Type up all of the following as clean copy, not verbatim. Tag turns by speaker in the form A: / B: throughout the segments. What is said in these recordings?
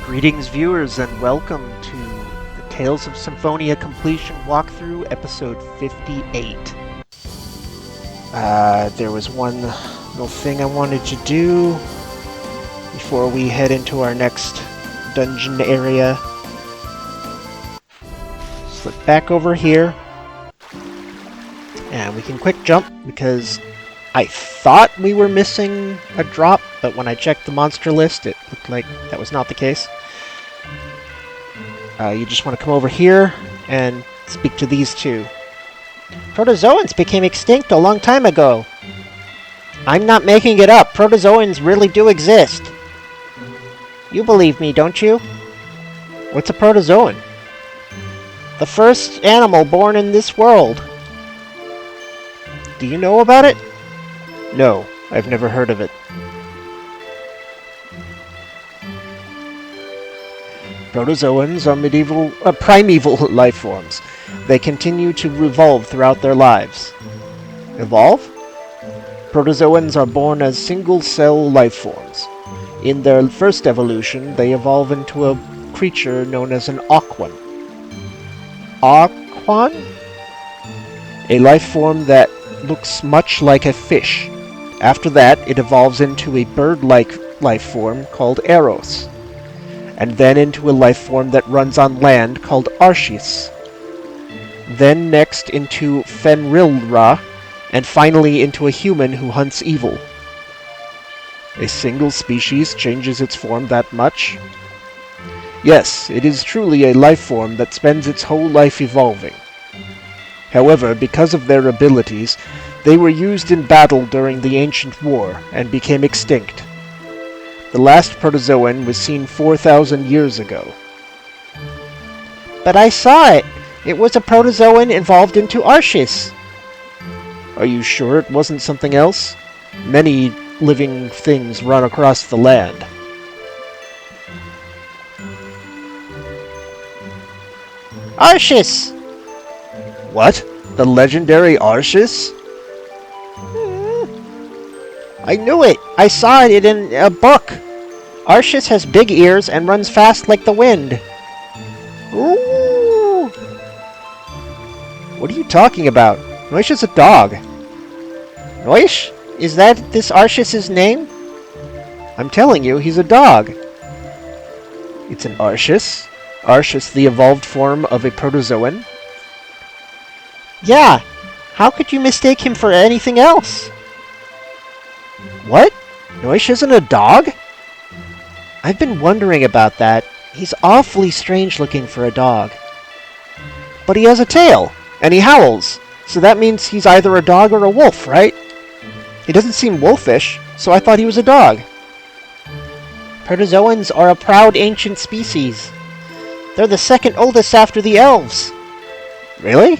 A: Greetings viewers and welcome to the Tales of Symphonia Completion Walkthrough, episode 58. There was one little thing I wanted to do before we head into our next dungeon area. Slip back over here. And we can quick jump because I thought we were missing a drop, but when I checked the monster list, it looked like that was not the case. You just want to come over here and speak to these two. Protozoans became extinct a long time ago. I'm not making it up. Protozoans really do exist. You believe me, don't you? What's a protozoan? The first animal born in this world. Do you know about it? No, I've never heard of it. Protozoans are primeval life forms. They continue to evolve throughout their lives. Evolve? Protozoans are born as single-cell life forms. In their first evolution, they evolve into a creature known as an aquan. Aquan? A life form that looks much like a fish. After that, it evolves into a bird-like life form called Eros, and then into a life form that runs on land called Archis. Then next into Fenrilra, and finally into a human who hunts evil. A single species changes its form that much? Yes, it is truly a life form that spends its whole life evolving. However, because of their abilities, they were used in battle during the Ancient War and became extinct. The last protozoan was seen 4,000 years ago. But I saw it! It was a protozoan evolved into Archis! Are you sure it wasn't something else? Many living things run across the land. Archis! What? The legendary Archis? I knew it! I saw it in a book! Archis has big ears and runs fast like the wind. Ooh! What are you talking about? Noish is a dog. Noish? Is that this Archis' name? I'm telling you, he's a dog. It's an Archis? Archis, the evolved form of a protozoan? Yeah! How could you mistake him for anything else? What? Noish isn't a dog? I've been wondering about that. He's awfully strange looking for a dog. But he has a tail, and he howls, so that means he's either a dog or a wolf, right? He doesn't seem wolfish, so I thought he was a dog. Protozoans are a proud ancient species. They're the second oldest after the elves. Really?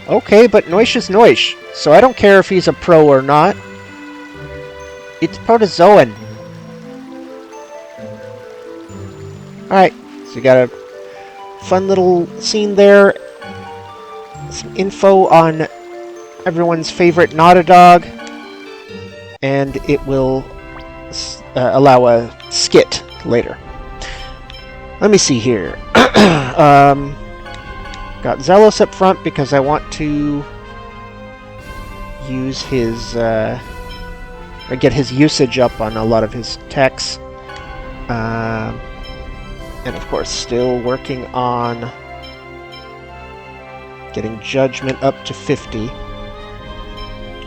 A: Okay, but Noish is Noish, so I don't care if he's a pro or not. It's protozoan. Alright, so you got a fun little scene there. Some info on everyone's favorite not a dog. And it will allow a skit later. Let me see here. Got Zealous up front because I want to use his, or get his usage up on a lot of his techs. And of course, still working on getting Judgment up to 50.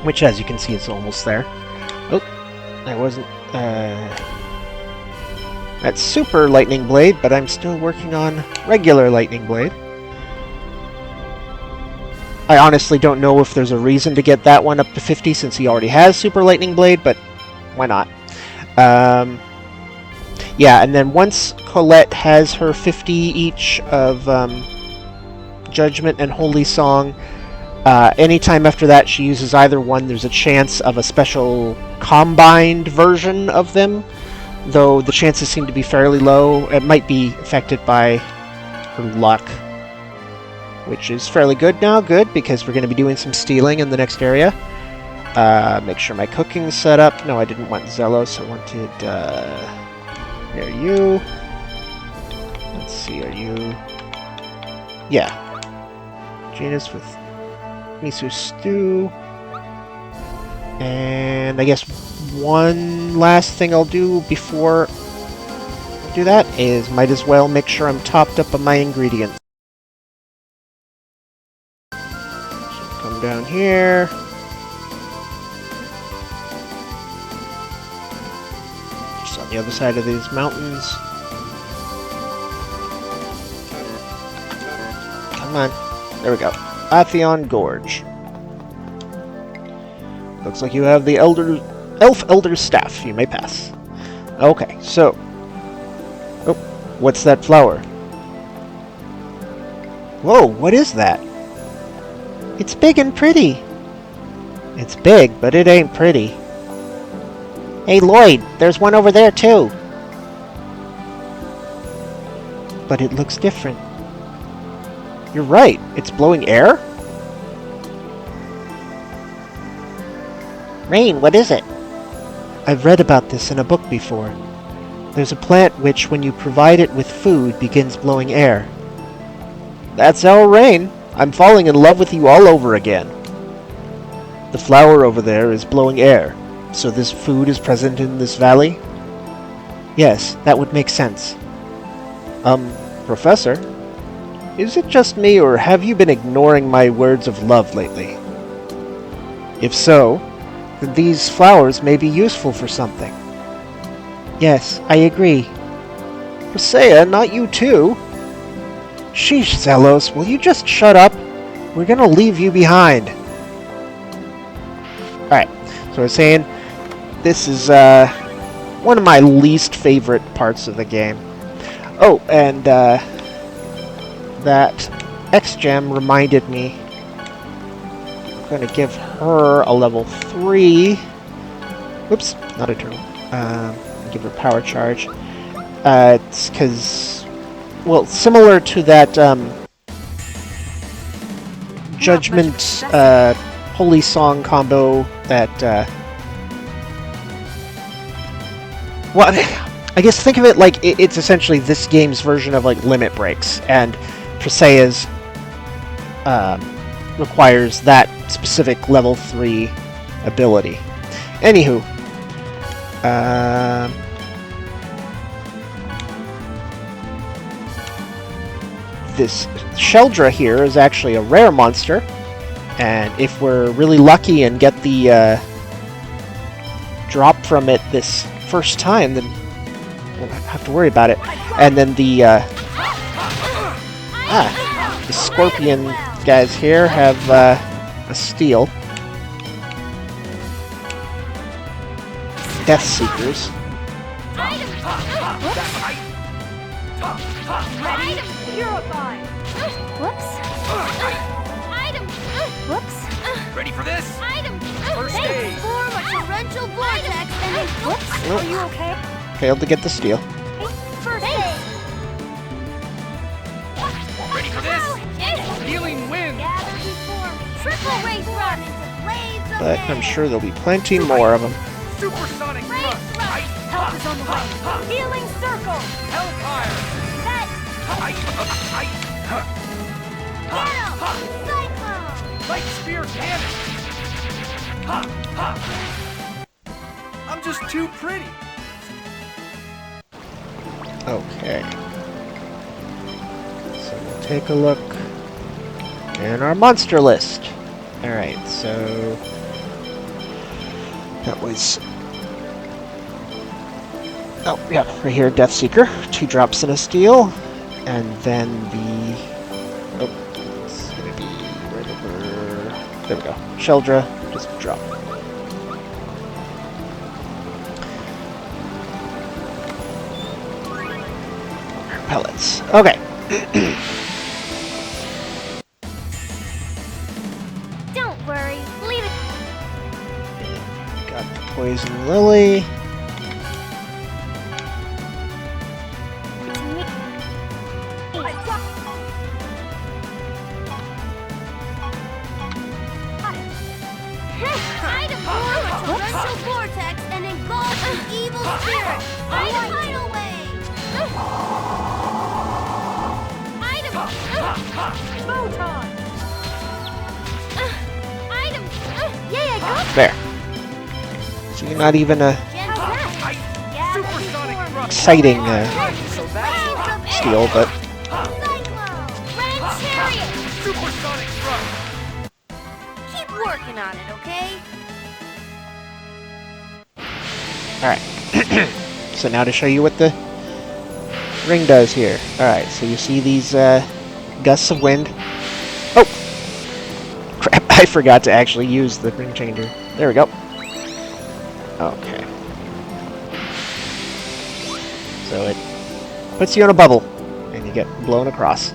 A: Which, as you can see, is almost there. Oh, I wasn't, that's Super Lightning Blade, but I'm still working on regular Lightning Blade. I honestly don't know if there's a reason to get that one up to 50 since he already has Super Lightning Blade, but why not? Yeah, and then once Colette has her 50 each of Judgment and Holy Song, anytime after that she uses either one, there's a chance of a special combined version of them, though the chances seem to be fairly low. It might be affected by her luck, which is fairly good now. Good, because we're going to be doing some stealing in the next area. Make sure my cooking's set up. No, I didn't want Zelos. I wanted, here, you. Let's see, are you... Yeah. Janus with miso stew. And I guess one last thing I'll do before I do that is might as well make sure I'm topped up on my ingredients. So come down here. Just on the other side of these mountains. Come on. There we go. Latheon Gorge. Looks like you have the Elf Elder's Staff. You may pass. Okay, so... Oh, what's that flower? Whoa, what is that? It's big and pretty. It's big, but it ain't pretty. Hey, Lloyd, there's one over there, too. But it looks different. You're right, it's blowing air? Rain, what is it? I've read about this in a book before. There's a plant which, when you provide it with food, begins blowing air. That's our rain. I'm falling in love with you all over again. The flower over there is blowing air, so this food is present in this valley? Yes, that would make sense. Professor? Is it just me, or have you been ignoring my words of love lately? If so, then these flowers may be useful for something. Yes, I agree. Presea, not you too. Sheesh, Zelos, will you just shut up? We're gonna leave you behind. Alright, so I was saying, this is one of my least favorite parts of the game. Oh, and that X-Gem reminded me. I'm going to give her a level 3. Whoops, not a turtle. Give her power charge. It's because, well, similar to that Judgment Holy Song combo that... well, I guess think of it like it's essentially this game's version of like Limit Breaks, and Presea's requires that specific level 3 ability. Anywho, this Sheldra here is actually a rare monster, and if we're really lucky and get the drop from it this first time, then we'll have to worry about it. And then the scorpion guys here have a steel. Deathseekers.
B: Ready? Purify. Whoops. Item. Whoops.
C: Ready for this?
B: Item.
C: First aid.
B: Form a torrential vortex and whoops.
A: Oh.
B: Are you okay?
A: Failed to get the steel.
B: First aid.
C: Ready for this? Healing wind.
B: Gather to form. Triple race run into blades of
A: But
B: air.
A: I'm sure there'll be plenty more of them.
C: Supersonic
B: Race
C: thrust.
B: run. Help is on the way. Healing circle.
C: Hellfire.
B: Set. Ghetto. Cyclone.
C: Light spear cannon. I'm just too pretty.
A: Okay. So we'll take a look in our monster list. Alright, so that was... oh, yeah, right here, Deathseeker. 2 drops in a steel. And then the... oh, it's gonna be right over... there we go. Sheldra, just drop. Pellets. Okay.
B: Don't worry. Leave it.
A: Got the poison lily.
B: It's me. Item. Evil spirit! Tidal wave! Item! Photon! Item! Yay, I got
A: There. So you're not even a
C: Supersonic thrust.
A: exciting
C: So that's
A: steal, but
B: Cyclone! Red chariot!
C: supersonic thrust.
B: Keep working on it, okay?
A: alright. So now to show you what the ring does here. Alright, so you see these gusts of wind. Oh! Crap, I forgot to actually use the ring changer. There we go. Okay. So it puts you in a bubble, and you get blown across.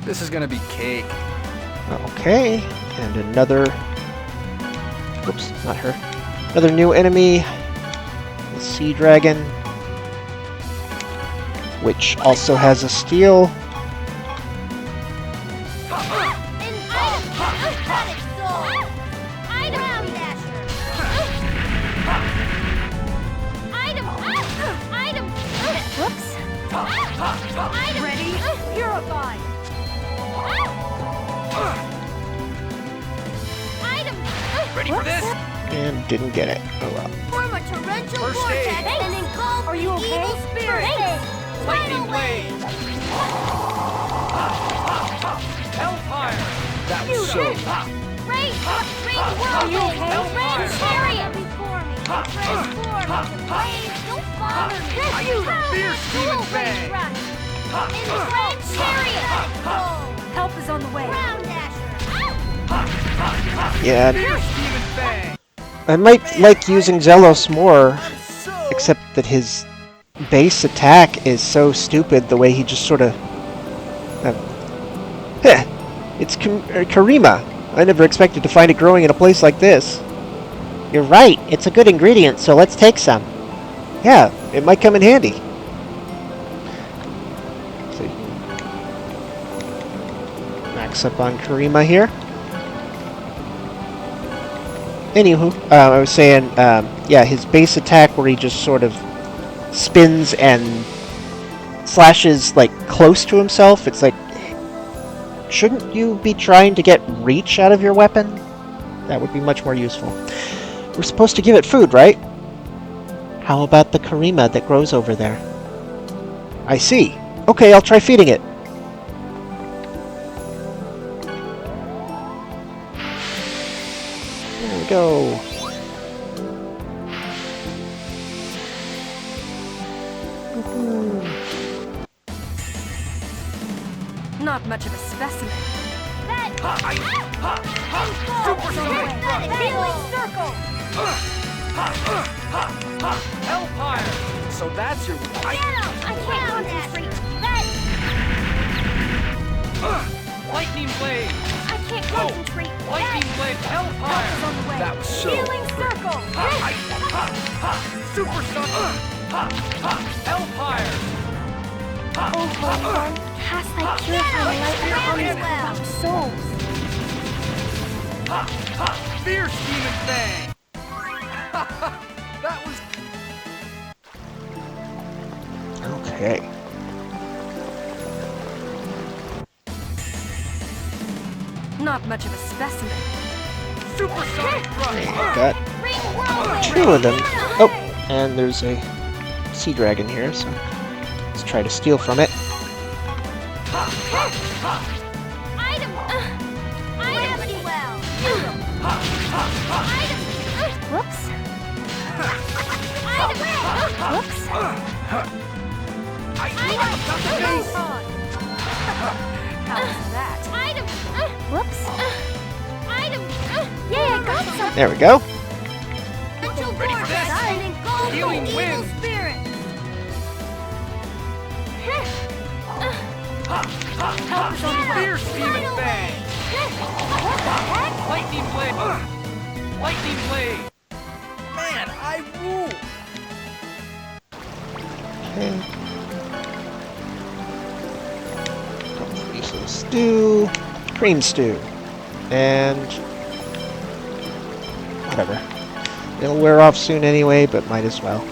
C: This is gonna be cake.
A: Okay, and another... Oops, not her. Another new enemy, the Sea Dragon, which also has a steal.
B: Ready? Purify!
C: Ready for this?
A: And didn't get it. Oh well.
B: Form a torrential
C: First
B: vortex
C: aid.
B: and engulf
D: Are you
B: the
D: okay?
B: evil spirit!
C: Lightning blade. Hellfire. That was so.
B: Rain whirlwind! Red chariot before me! Transform into waves! Don't bother me!
C: Fierce demon fang.
B: In red chariot!
D: Help is on the way.
B: Ground dasher!
A: Yeah,
C: Fierce demon fang.
A: I might like using Zelos more,
C: I'm so.
A: except that his base attack is so stupid the way he just sort of... it's Karima. I never expected to find it growing in a place like this. You're right. It's a good ingredient, so let's take some. Yeah, it might come in handy. So you can max up on Karima here. Anywho, I was saying, yeah, his base attack where he just sort of spins and slashes, like, close to himself, it's like, shouldn't you be trying to get reach out of your weapon? That would be much more useful. We're supposed to give it food, right? How about the Karima that grows over there? I see. Okay, I'll try feeding it. There we go.
D: Not much of a specimen.
C: Supersonic thrust.
B: Healing circle!
C: Hellfire. So that's your.
B: Get him! I can't concentrate!
C: Lightning blade.
B: I can't concentrate!
C: Lightning blade. Hellfire.
D: On the way.
C: That was so.
B: Healing circle!
C: Supersonic. Hellfire.
D: Oh, Holy One, cast thy purifying light upon these corrupt souls.
C: Fierce demon fang. That was.
A: Okay.
D: Not much of a specimen.
C: Supersonic thrust.
A: Got two of them. Oh, and there's a sea dragon here, so let's try to steal from it.
B: Item! Gravity well! Item!
D: Whoops.
B: Item!
D: Whoops. How's that?
B: Item!
D: Whoops.
B: Item!
D: Yay, I got some.
A: There we go.
B: Torrential
C: Ready for
B: vortex
C: this?
B: and engulf
C: Healing
B: the evil
C: wind.
B: spirit!
D: Help is on the way.
C: Fierce demon fang. Lightning blade. Lightning blade. Man, I rule.
A: Okay. Couple pieces of stew. Cream stew. And whatever. It'll wear off soon anyway, but might as well.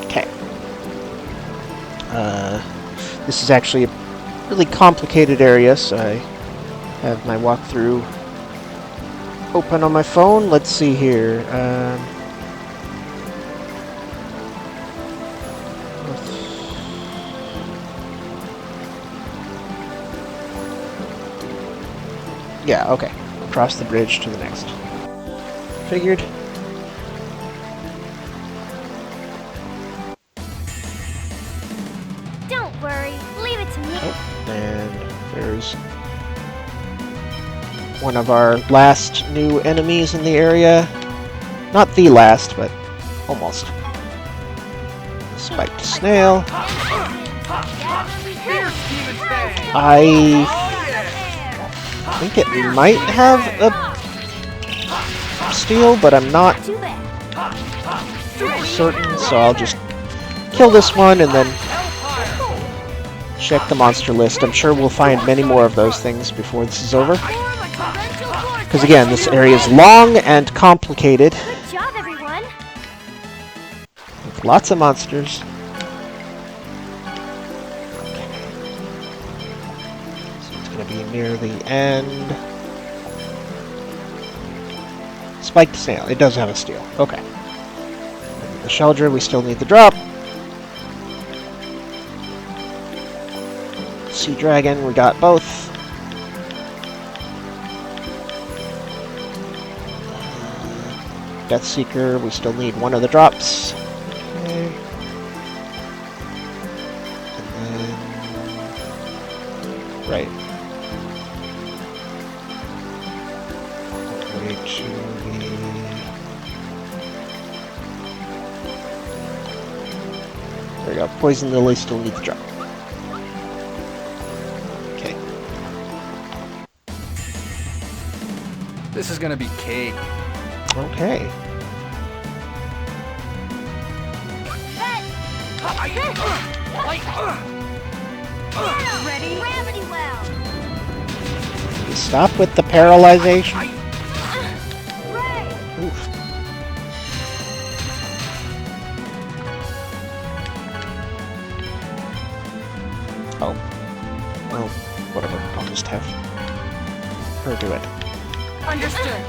A: Okay. This is actually a really complicated area, so I have my walkthrough open on my phone. Let's see here. Yeah, okay. Across the bridge to the next. Figured.
B: Don't worry, leave it to me.
A: Oh, and there's one of our last new enemies in the area. Not the last, but almost. Spiked snail. I think it might have a steal, but I'm not certain, so I'll just kill this one and then check the monster list. I'm sure we'll find many more of those things before this is over. Because again, this area is long and complicated.
B: Good job, everyone.
A: With lots of monsters. Be near the end. Spiked snail. It does have a steal. Okay. The Sheldra, we still need the drop. Sea dragon, we got both. Deathseeker, we still need one of the drops. Okay. And then... right. To the... there we go. Poison lily still needs the drop. Okay.
C: This is gonna be cake.
A: Okay.
B: Ready? Gravity well.
A: Stop with the paralyzation. Oof. Oh. Well, whatever. I'll just have her do it.
D: Understood.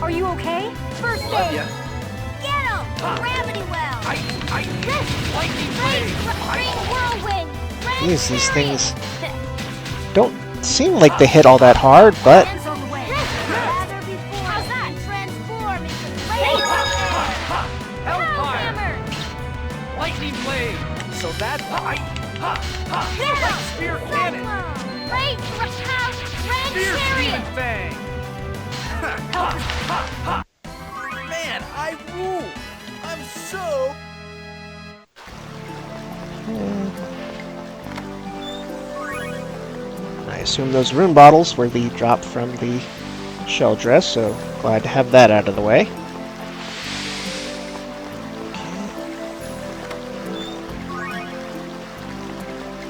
D: Are you okay?
B: First
C: Love
B: aid.
C: ya.
B: Get him. Gravity well.
C: Lightning blade.
B: Green whirlwind.
A: Jeez, these things don't seem like they hit all that hard, but
B: Hands on the way. Gather before how's that? Transform into laser.
C: Hellfire.
B: Hammer.
C: Lightning blade. So that's like spear cannon.
B: Great red
C: Spear
B: chariot.
C: demon fang. Man, I rule. I'm so.
A: I assume those rune bottles were the drop from the Sheldra, so glad to have that out of the way.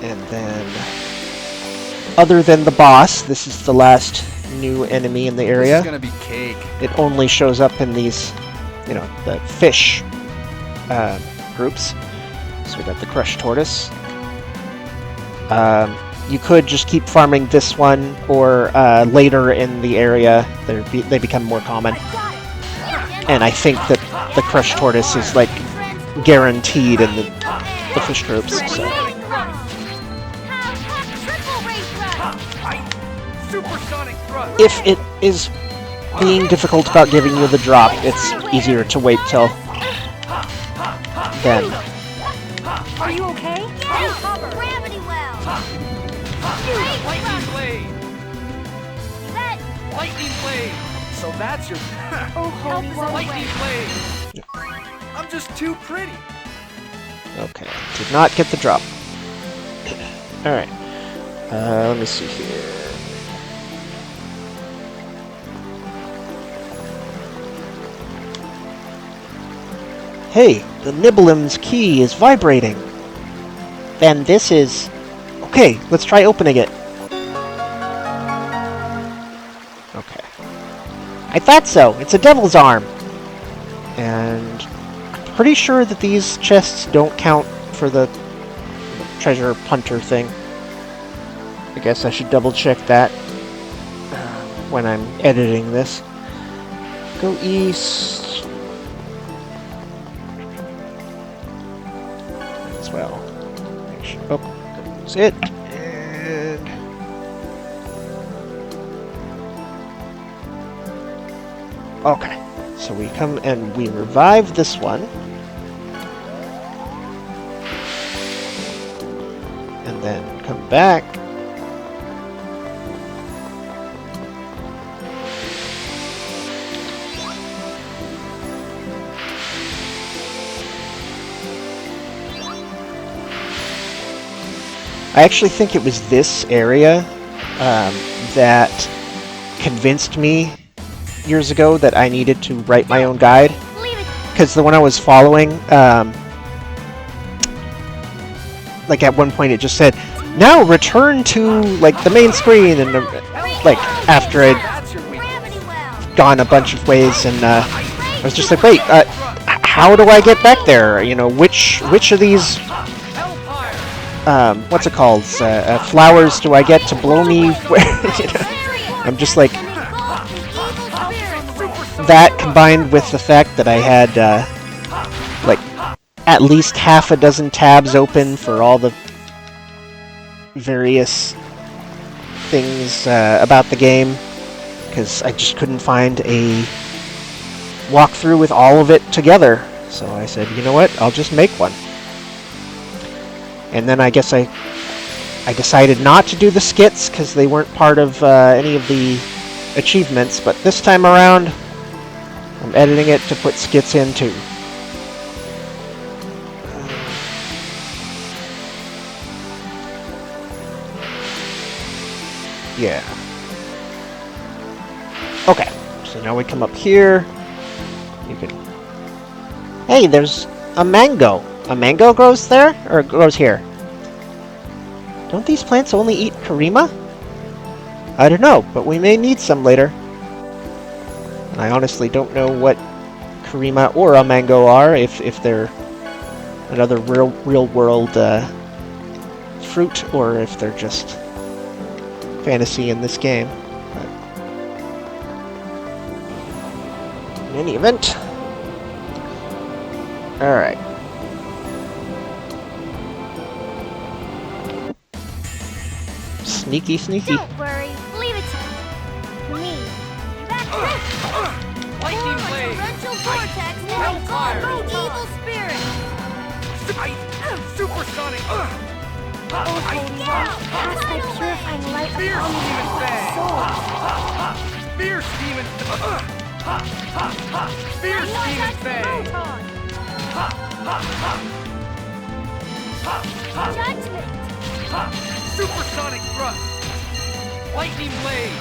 A: And then, other than the boss, this is the last new enemy in the
C: This
A: area.
C: is gonna be cake.
A: It only shows up in these, you know, the fish groups. So we got the crushed tortoise. You could just keep farming this one, or later in the area, they become more common. And I think that the crushed tortoise is like guaranteed in the fish groups. So.
C: Supersonic thrust.
A: If it is being difficult about giving you the drop, it's easier to wait till then.
D: Are you okay?
B: Gravity well.
C: Lightning blade. Lightning blade. So that's your
D: Oh, holy
C: lightning blade. I'm just too pretty.
A: Okay, did not get the drop. Alright, let me see here. Hey, the Nibblum's key is vibrating. then this is... Okay, let's try opening it. Okay. I thought so! It's a devil's arm! And... I'm pretty sure that these chests don't count for the treasure hunter thing. I guess I should double check that when I'm editing this. Go east. As well. Make sure. Oh, that's it. And okay. So we come and we revive this one. And then come back. I actually think it was this area that convinced me years ago that I needed to write my own guide. Because the one I was following, like at one point it just said, now return to like the main screen, and like after I'd gone a bunch of ways, and I was just like, wait, how do I get back there? You know, which of these what's it called? Flowers do I get to blow me? You know? I'm just like, that combined with the fact that I had like at least half a dozen tabs open for all the various things about the game, because I just couldn't find a walkthrough with all of it together. So I said, you know what? I'll just make one. And then I guess I decided not to do the skits because they weren't part of any of the achievements, but this time around I'm editing it to put skits in too. Yeah. Okay, so now we come up here. You can... Hey, there's a mango. A mango grows there? Or grows here? Don't these plants only eat Karima? I don't know, but we may need some later. And I honestly don't know what Karima or a mango are, if they're another real world fruit, or if they're just fantasy in this game. But in any event... Alright. Sneaky, sneaky.
B: Don't worry, leave it to me.
C: Lightning blade.
B: Torrential vortex and evil spirit.
C: Supersonic.
D: Cast thy purifying light
C: Fierce
D: upon
C: demon
D: my
C: fang.
D: soul.
C: Fierce demon. Fierce demon fang.
B: Judgment.
C: Supersonic thrust. Lightning blade.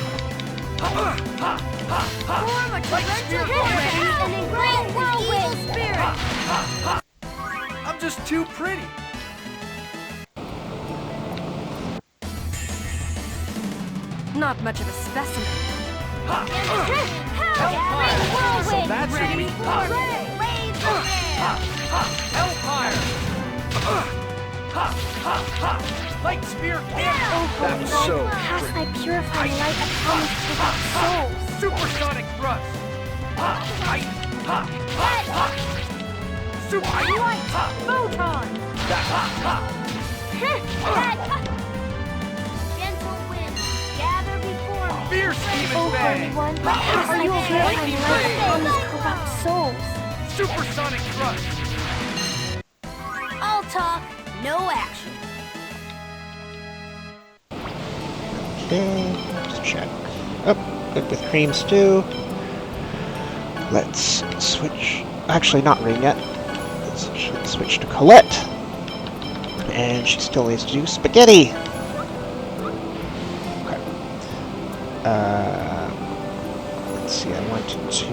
B: Form a torrential vortex and a great whirlwind spirit.
C: I'm just too pretty.
D: Not much of a specimen.
C: Hellfire. So that's your weak point. Hellfire. Light spear cannon. That's so
D: Cast thy
C: pretty.
D: purifying light upon my corrupt souls.
C: Supersonic thrust. Super
B: Photon. Gentle wind, gather before me.
C: fierce demon
D: O Holy
C: fang.
D: One, cast thy purifying light upon these corrupt souls.
C: Supersonic thrust.
B: All talk, no action.
A: Okay, let's check. Oh, good with cream stew. Let's switch. Actually, not Ring yet. Let's switch to Colette. And she still needs to do spaghetti. Okay. Let's see, I wanted to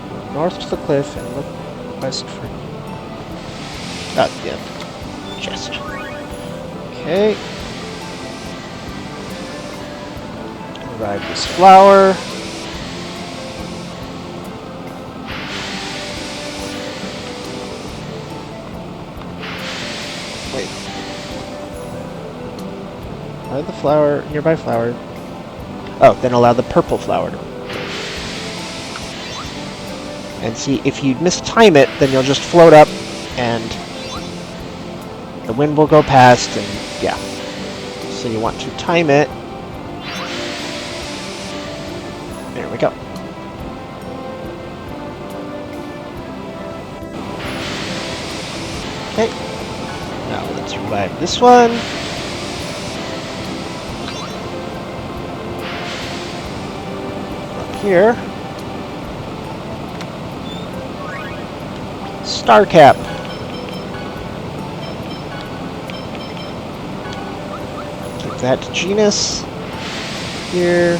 A: go north to the cliff and look west for Yeah. Chest. Okay. Revive this flower. Wait. Allow the flower, nearby flower. Oh, then allow the purple flower to. And see, if you mistime it, then you'll just float up, and the wind will go past, and yeah. So you want to time it. There we go. Okay. Now let's revive this one. Up here. Starcap. Give that to Genus. Here.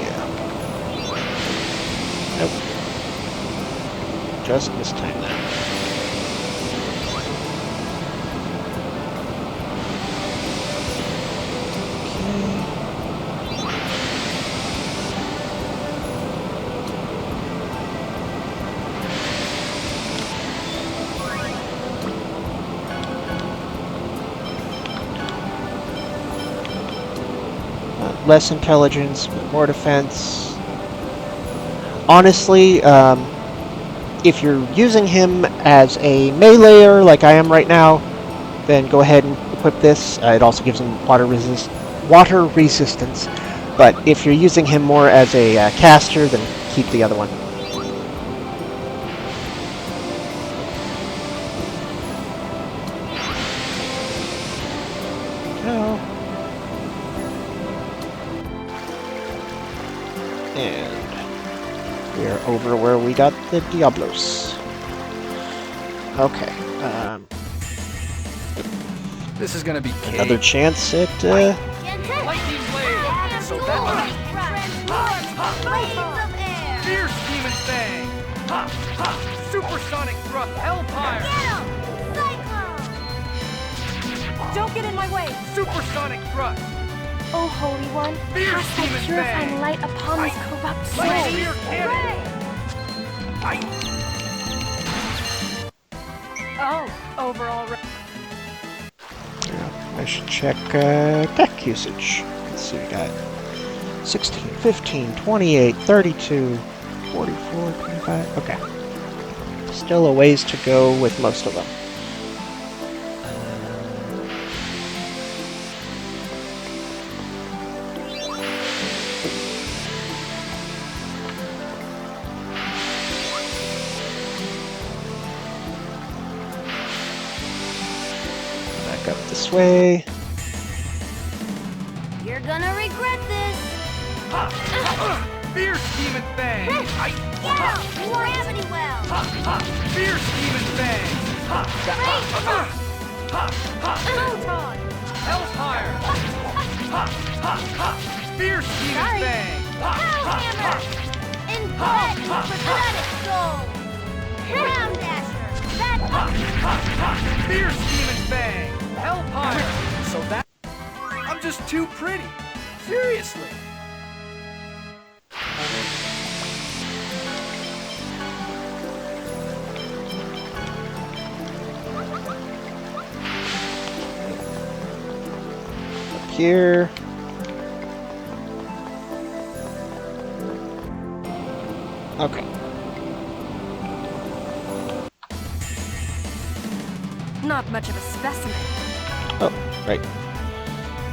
A: Yeah. Nope. Just mistime that. Less intelligence, but more defense. Honestly, if you're using him as a meleeer like I am right now, then go ahead and equip this. It also gives him water resistance. But if you're using him more as a caster, then keep the other one. And we're over where we got the Diablos. Okay.
C: This is gonna be
A: Another
C: cake.
A: chance at
C: Lightning blade. So that fierce demon fang. Supersonic thrust. Hellfire.
B: Don't get in my way!
C: Supersonic thrust.
D: O Holy One,
C: Fierce
D: cast thy
C: demon
D: purifying
C: fang.
D: light upon this corrupt soul.
C: Lightning cannon.
B: Oh, overall.
A: I should check deck usage. Let's see, we got 16, 15, 28, 32, 44, 25. Okay. Still a ways to go with most of them. Back up this way.
B: You're gonna regret this!
C: Fierce demon fang.
B: Get out! Gravity well!
C: Fierce demon fang.
B: Photon!
C: Hellfire. Fierce demon
B: Sorry.
C: fang.
B: Hellhammer! Embed in pathetic soul! Ground dasher! That
C: Fierce demon fang. Hellfire. So that I'm just too pretty. Seriously.
A: Up here. Okay.
B: Not much of a specimen.
A: Oh, right.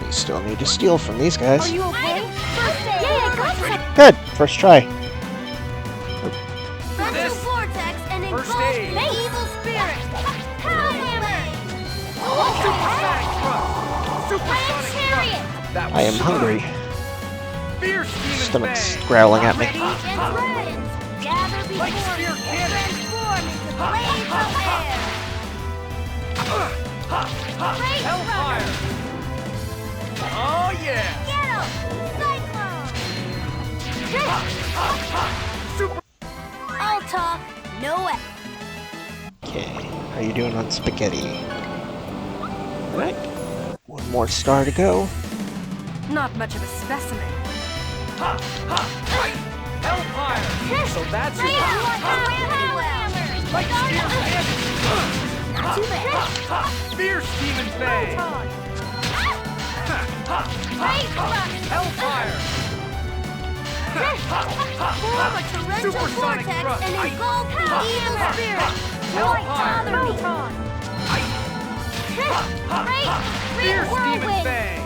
A: We still need to steal from these guys.
B: Are you okay? First aid! Yeah, I got it!
A: Good. First try.
B: Ventral vortex and
C: First
B: engulf
C: aid.
B: evil spirit! Hellhammer!
C: Supersonic thrust. Supersonic
B: Chariot!
C: thrust. That was
A: I am
C: smart.
A: hungry.
C: Fierce demon
A: Stomach's
C: fang.
A: growling at me.
B: And dragons gather before
C: Like spear
B: me and
C: cannon.
B: transform into blades of air! Great
C: Hellfire. Oh yeah.
B: Get 'em! Cyclone!
C: Super.
B: I'll talk, no way.
A: Okay, how you doing on spaghetti? Alright, one more star to go.
E: Not much of a specimen.
C: Ha! Ha! Right! Hellfire! So that's
B: Great,
C: it!
B: you want to really well.
C: Like spear cannon!
B: Not too bad.
C: Ha! Fierce demon fang!
E: Proton.
B: Great,
C: Hellfire!
B: form a torrential
C: Supersonic
B: vortex
C: thrust.
B: and engulf the evil spirit. Don't bother me.
E: Proton.
B: Great,
C: Fierce demon
B: whirlwind.
C: fang!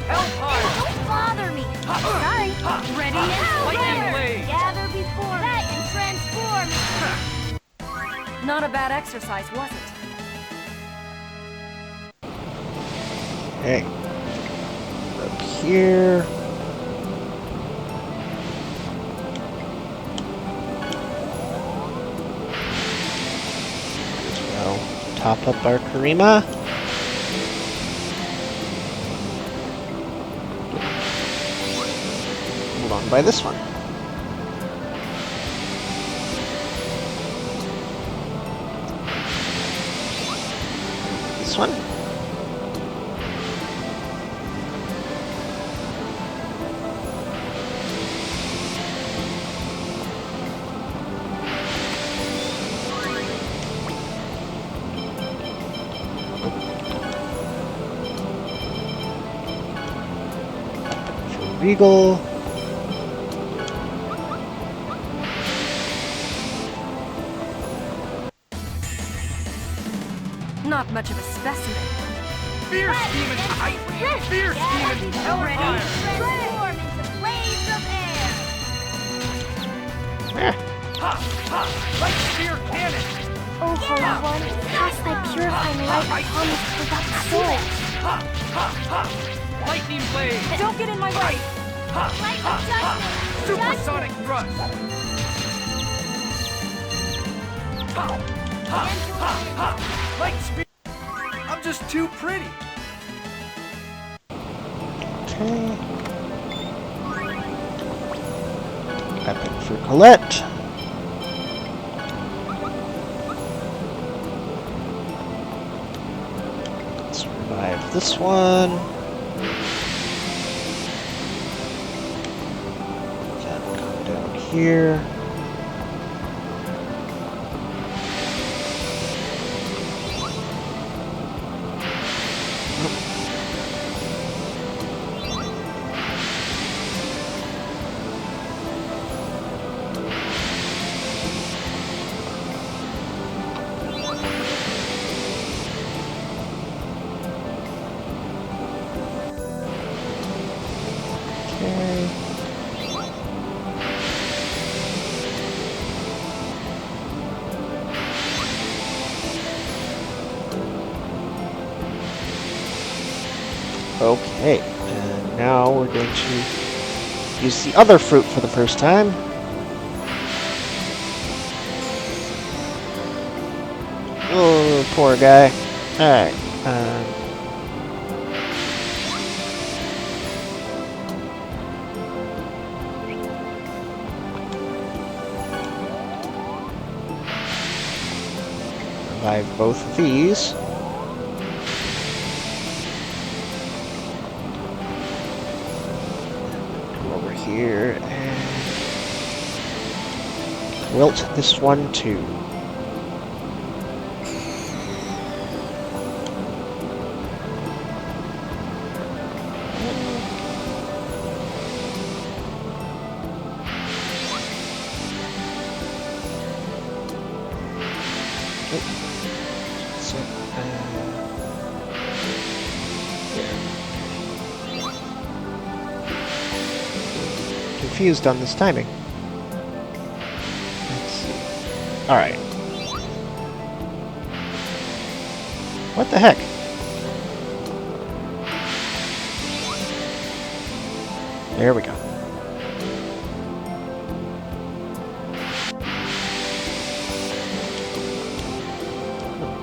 C: Hellfire!
B: Don't bother me. Sorry.
C: Ready? Lightning blade!
B: Gather before me and transform.
E: Not a bad exercise, was it?
A: Okay. Up here. Well, top up our Karima. Hold on by this one. This one. Regal.
E: Not much of a specimen.
C: Fierce demon! Fierce demon! Hellfire!
B: Transform into blades of air.
C: Ha! Ha! Like spear cannon!
D: Oh, Holy One, cast thy purifying light upon this corrupt soul.
C: Ha! Ha! Ha! Lightning blade!
E: Don't get in my way!
C: Ha!
B: Light
C: Ha!
B: of judgment.
C: Supersonic thrust! Ha! Ha! Ha! Ha! Like spear! I'm just too pretty!
A: Okay. Weapon for Colette. Let's revive this one. Then come down here. Okay. Okay, and now we're going to use the other fruit for the first time. Oh, poor guy. Alright, revive both of these. Come over here and wilt this one too. So, confused on this timing. Let's see. Alright. What the heck? There we go.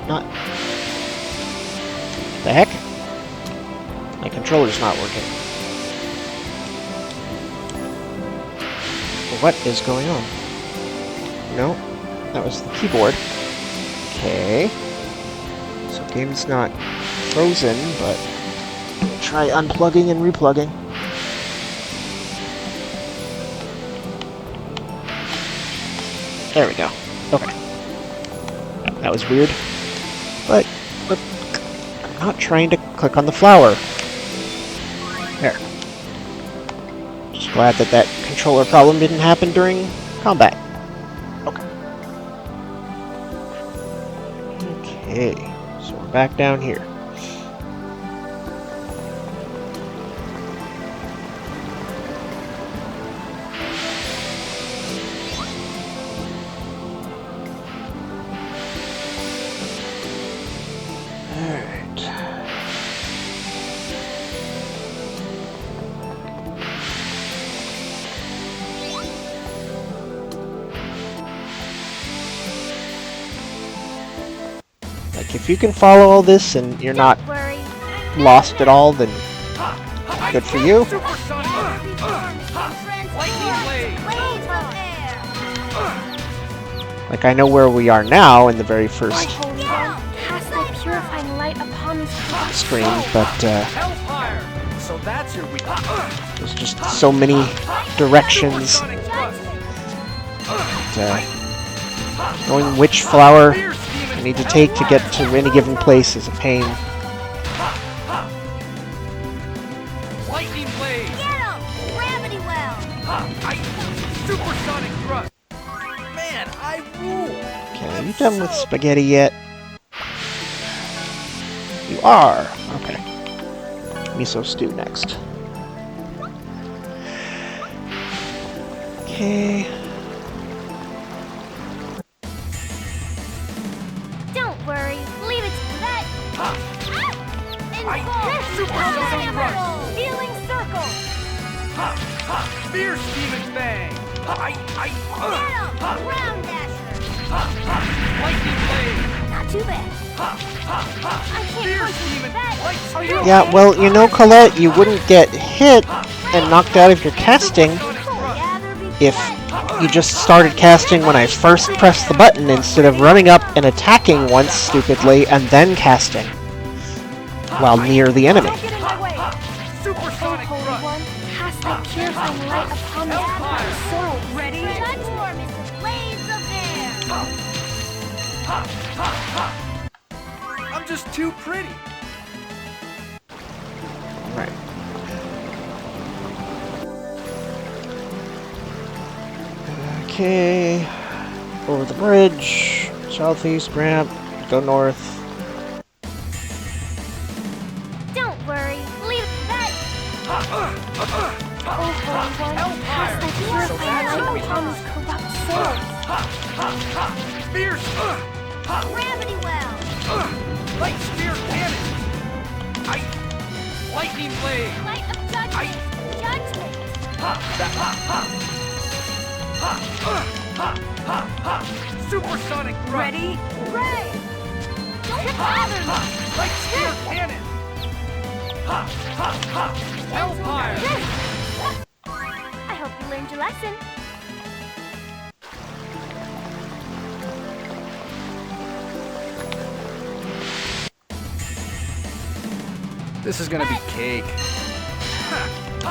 A: Not... The heck? My controller's not working. What is going on? No, that was the keyboard. Okay. So game's not frozen, but we'll try unplugging and replugging. There we go. Okay. That was weird. But look, I'm not trying to click on the flower. There. Just glad that that controller problem didn't happen during combat. Okay. Okay, so we're back down here. Like, if you can follow all this and you're not
B: Don't worry.
A: lost at all, then good for you.
C: Supersonic! Lightning blade!
B: Blades up there.
A: Like, I know where we are now in the very first
D: Holy One, cast thy purifying light upon these corrupt
A: screen,
D: souls.
A: but
C: Hellfire! So that's your weakness.
A: there's just so many directions.
C: Supersonic thrust!
A: That, knowing which flower I need to take to get to any given place is a pain.
C: Lightning blade!
B: Get him! Gravity well.
C: Supersonic thrust! Man, I rule!
A: Okay, are you done with spaghetti yet? You are! Okay. Miso stew next. Okay.
B: Don't worry. Leave it to that.
C: Supersonic thrust!
B: Healing circle.
C: Fierce demon fang!
B: Get him! Ground dasher.
C: Lightning blade!
B: Not too bad. I can't
C: Fierce
B: punch him
C: demon!
B: with that.
C: Light spear!
A: Yeah, well, you know, Colette, you wouldn't get hit and knocked out of your casting
C: Supersonic thrust!
B: Gather before
A: if you just started casting when I first pressed the button instead of running up and attacking once stupidly and then casting while near the enemy.
E: Don't get in my way.
C: Supersonic
D: Holy
C: thrust!
D: One, cast thy purifying light upon these
C: Hellfire!
D: corrupt souls.
E: Ready?
B: Judge Storm is the blades of air.
C: I'm just too pretty!
A: Right. Okay. Over the bridge. Southeast ramp. Go north.
B: Don't worry. Leave it to that.
D: O Holy One, cast thy purifying light upon these corrupt souls.
C: Fierce!
B: Gravity well.
C: Light spear cannon! Lightning blade!
B: Light of judgment. Judgment.
C: Supersonic thrust!
E: Ready?
B: Ray. Don't bother me.
C: Light spear cannon! Hellfire!
B: I hope you learned your lesson.
C: This is gonna be cake.
D: O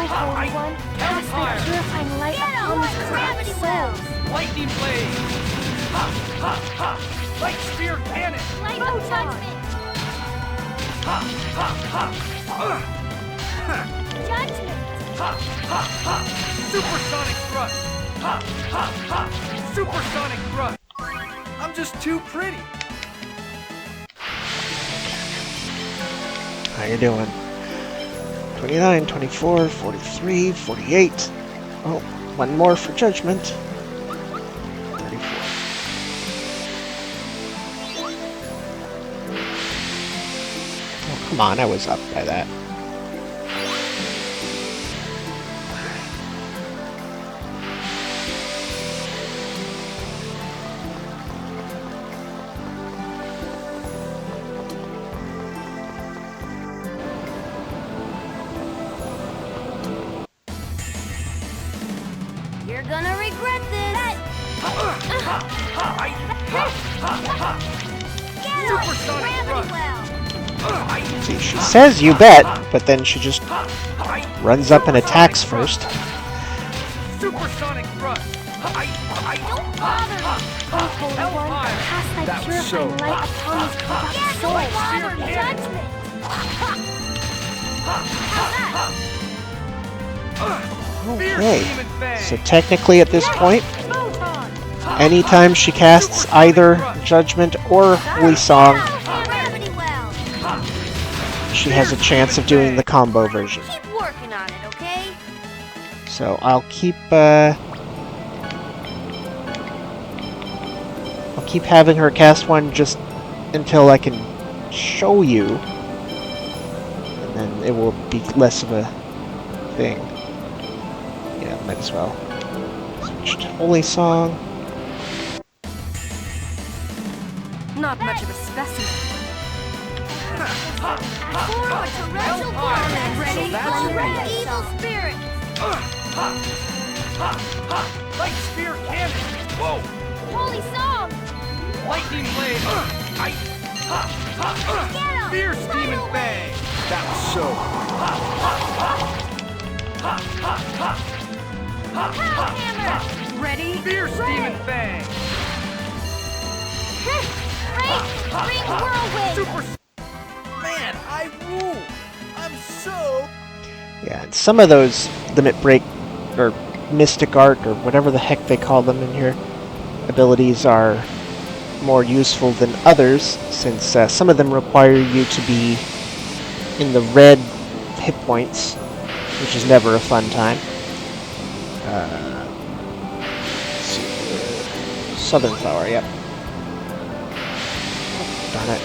D: Holy One, cast thy purifying light upon these corrupt souls.
C: Lightning blade! Light spear cannon!
B: Light of judgment. Judgment.
C: Supersonic thrust! Supersonic thrust! I'm just too pretty!
A: How you doing? 29, 24, 43, 48. Oh, one more for judgment. 34. Oh, come on, I was up by that.
B: You're gonna regret this.
C: Supersonic thrust.
A: See, she says you bet, but then she just runs up and attacks first.
C: Supersonic thrust.
B: Don't bother me.
D: Oh, Holy One, cast thy purifying light upon this corrupt soul.
B: Bother judgment.
A: Okay, so technically at this point, anytime she casts either Judgment or Holy Song,
B: Gravity well.
A: she has a chance of doing the combo version.
B: Keep working on it, okay?
A: So I'll keep having her cast one just until I can show you, and then it will be less of a thing. Yeah, might as well. Switch to Holy Song.
E: Not much of a specimen.
B: For a torrential vortex.
E: Ready?
B: Ready. Evil spirit.
C: Light spear cannon. Whoa.
B: Holy song.
C: Lightning blade.
B: Get him.
C: Fierce
B: Right
C: demon
B: away.
C: fang. That was so.
B: Hellhammer.
E: Ready?
C: Fierce demon fang.
B: Ring whirlwind.
C: Super. Man, I rule. I'm so.
A: Yeah, and some of those Limit Break or Mystic Art or whatever the heck they call them in here abilities are more useful than others, since some of them require you to be in the red hit points, which is never a fun time. Let's see. Southern Flower, yep. Oh, darn it.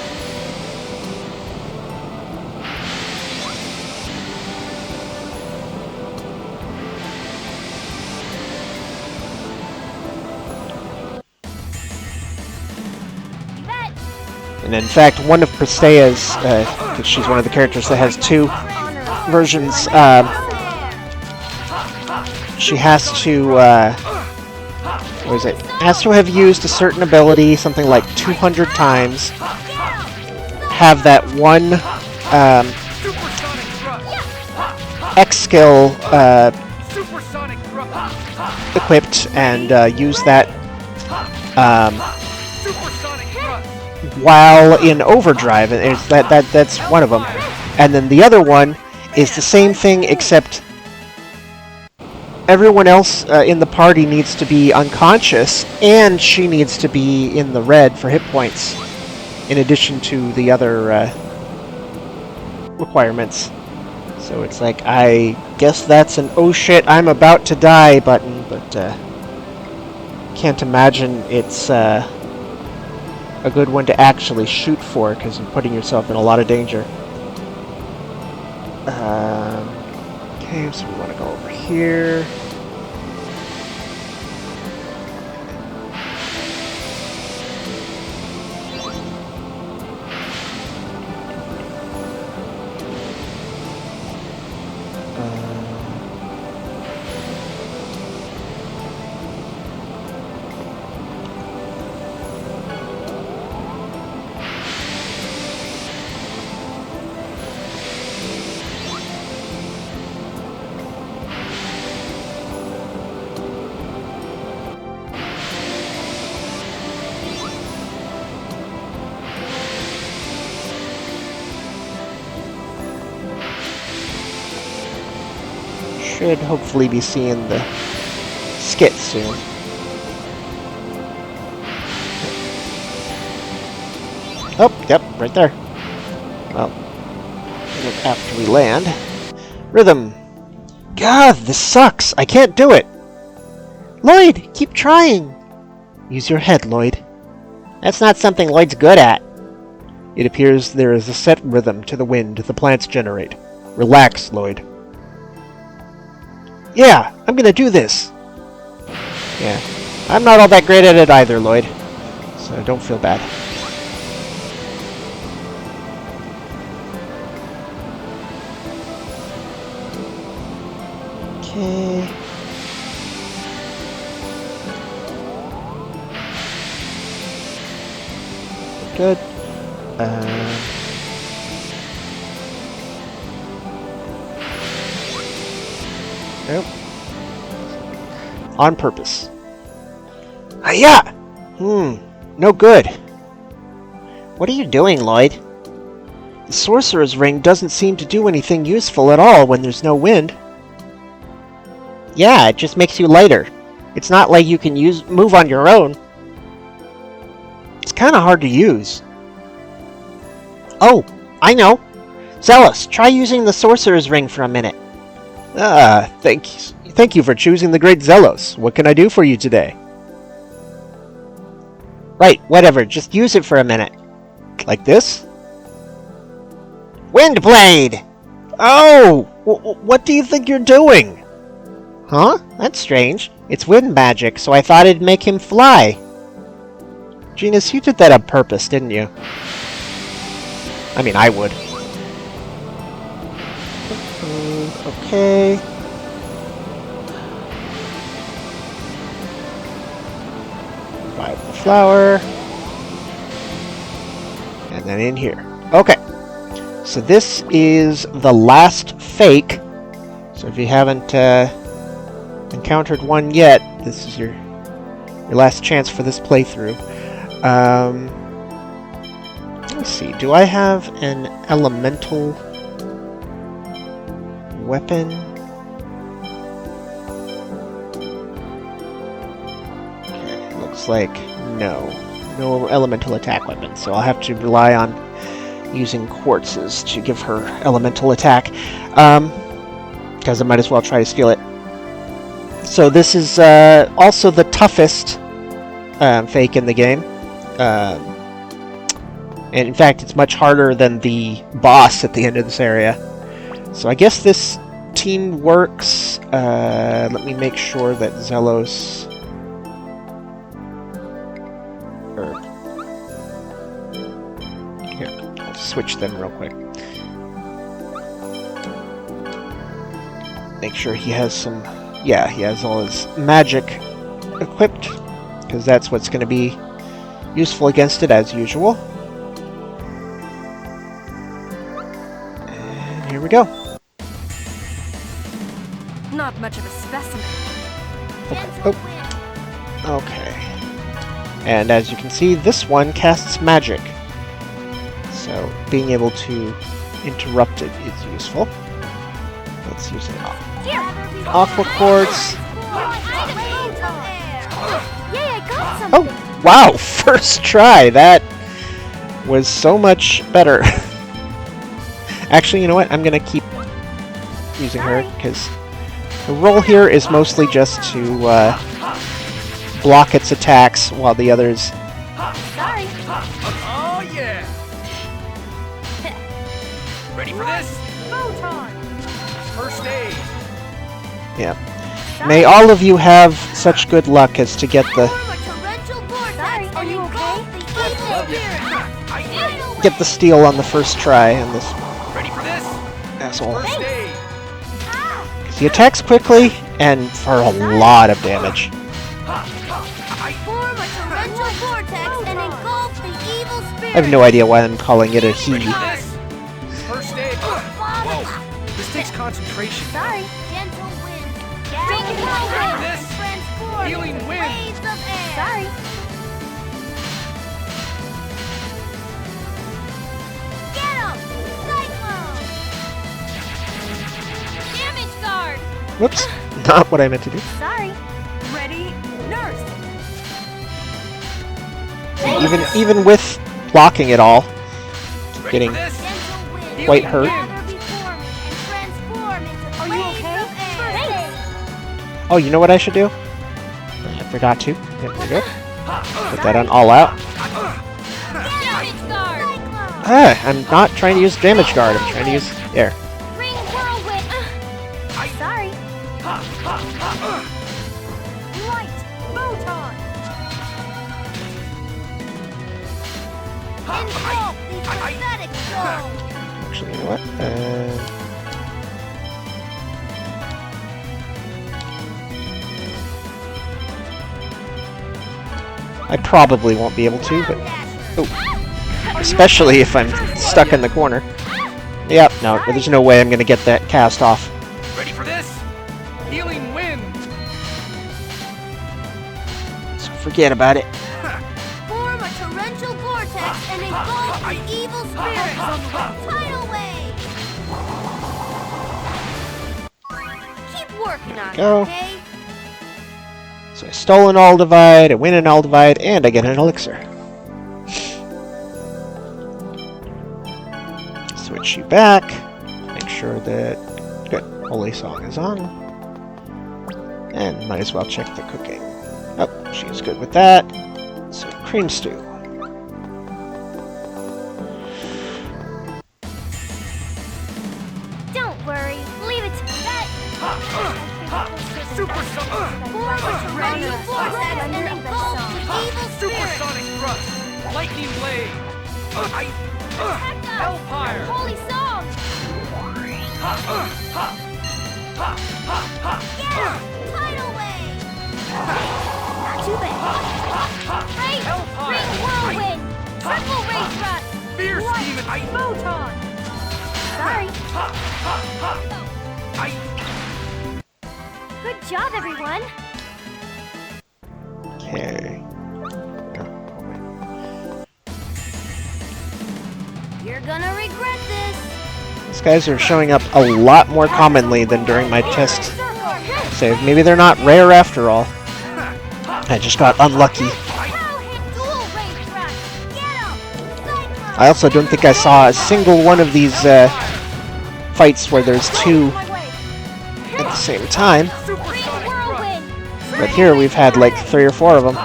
B: You bet.
A: And in fact, one of Prestea's, because she's one of the characters that has two versions, she has to, what is it? Has to have used a certain ability, something like 200 times, have that one
C: Supersonic thrust.
A: X skill
C: Supersonic thrust.
A: equipped, and use that
C: Supersonic thrust.
A: while in overdrive. And that's one of them. And then the other one is the same thing, except everyone else in the party needs to be unconscious, and she needs to be in the red for hit points, in addition to the other requirements. So it's like, I guess that's an oh shit, I'm about to die button, but can't imagine it's a good one to actually shoot for, because you're putting yourself in a lot of danger. Okay, so we want to go over here. Should hopefully be seeing the Skits soon. Oh, yep, right there. Well, look after we land. Rhythm. God, this sucks. I can't do it. Lloyd, keep trying. Use your head, Lloyd. That's not something Lloyd's good at. It appears there is a set rhythm to the wind the plants generate. Relax, Lloyd. Yeah, I'm gonna do this. Yeah, I'm not all that great at it either, Lloyd. So don't feel bad. Okay. Good. Nope. On purpose. Hiya! No good. What are you doing, Lloyd? The Sorcerer's Ring doesn't seem to do anything useful at all when there's no wind. Yeah, it just makes you lighter. It's not like you can move on your own. It's kind of hard to use. Oh, I know. Zealous, try using the Sorcerer's Ring for a minute. Thank you for choosing the great Zealous. What can I do for you today? Right, whatever. Just use it for a minute. Like this? Windblade! Oh! What do you think you're doing? Huh? That's strange. It's wind magic, so I thought it'd make him fly. Genus, you did that on purpose, didn't you? I mean, I would. Okay. Buy the flower. And then in here. Okay. So this is the last fake. So if you haven't encountered one yet, this is your last chance for this playthrough. Let's see. Do I have an elemental weapon? Okay, looks like no elemental attack weapon. So I'll have to rely on using quartzes to give her elemental attack, because I might as well try to steal it. So this is also the toughest fake in the game. And in fact, it's much harder than the boss at the end of this area. So I guess this team works. Let me make sure that Zelos... Here, I'll switch them real quick. Make sure he has some... Yeah, he has all his magic equipped, because that's what's going to be useful against it as usual. And here we go.
E: Not much of a specimen.
A: Okay. And as you can see, this one casts magic. So being able to interrupt it is useful. Let's use it. Aqua Quartz. Oh, wow! First try! That was so much better. Actually, you know what? I'm gonna keep using her, because the role here is mostly just to block its attacks while the others...
B: Sorry.
C: Oh, yeah! Ready for this? First aid.
A: Yeah. May all of you have such good luck as to get the...
B: Sorry, are you okay?
A: Get the steal on the first try on this
C: Ready for this?
A: asshole.
C: First aid.
A: He attacks quickly and for a lot of damage.
B: Form a torrential vortex and engulf the evil spirit.
A: I have no idea why I'm calling it a he.
C: Ready for this? First aid. Whoa. This takes concentration.
B: Sorry. Gentle wind.
C: Ready for
B: Whirlwind.
C: this?
B: Transform
C: Healing
B: into
C: wind.
B: waves of air. Sorry. Get him! Cyclone! Damage guard!
A: Whoops. Not what I meant to do.
B: Sorry.
E: Ready, nurse.
A: Even with blocking it all,
C: Ready
A: getting
C: for this?
B: Gentle wind.
A: quite hurt.
B: Gather before me and transform into
E: Are you
B: waves
E: okay?
B: of air.
A: Oh, you know what I should do? I forgot to. There we go. Put that on all out.
B: Damage guard! Cyclone!
A: Ah, I'm not trying to use damage guard. I'm trying to use... There.
B: Ring whirlwind! Sorry.
E: Light, photon.
B: Engulf the pathetic dome!
A: Actually, you know what? I probably won't be able to, but... Oh, Especially if I'm stuck in the corner. Yep, no, there's no way I'm gonna get that cast off.
C: Ready for this? Healing wind.
A: So forget about it.
B: Form a torrential vortex and engulf the evil spirits on the tidal wave. Keep working on it,
A: Go.
B: okay?
A: So I stole an Aldivide, I win an Aldivide, and I get an elixir. Switch you back. Make sure that good Holy Song is on. And might as well check the cooking. Oh, she's good with that. So cream stew.
B: Don't worry, leave it to that.
C: Super sonic.
B: Form a torrential vortex and engulf the evil spirits.
C: Supersonic thrust. Lightning blade. Hellfire.
B: Holy song! Yeah! Tidal wave! Not too bad. Race!
C: Hellfire.
B: Ring whirlwind! Triple ray thrust!
C: Fierce
B: Light
C: demon.
B: photon! Sorry. Good job, everyone!
A: Okay.
B: You're gonna regret this!
A: These guys are showing up a lot more commonly than during my test save. Maybe they're not rare after all. I just got unlucky. I also don't think I saw a single one of these fights where there's two at the same time. But here we've had like 3 or 4 of them.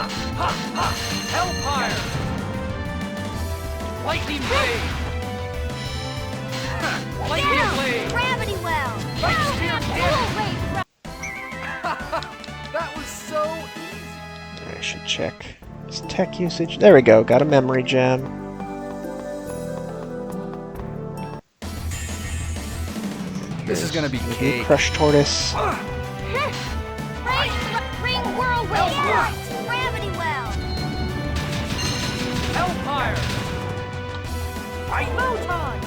C: Hellfire. Lightning blade. Lightning blade.
B: Gravity well!
C: Light spear cannon.
B: Ray
C: That was so easy.
A: I should check his tech usage. There we go, got a memory gem.
C: This is gonna be
A: Maybe
C: cake.
A: Crushed Tortoise.
B: Ring whirlwind! Gravity well!
C: Hellfire.
B: Photon!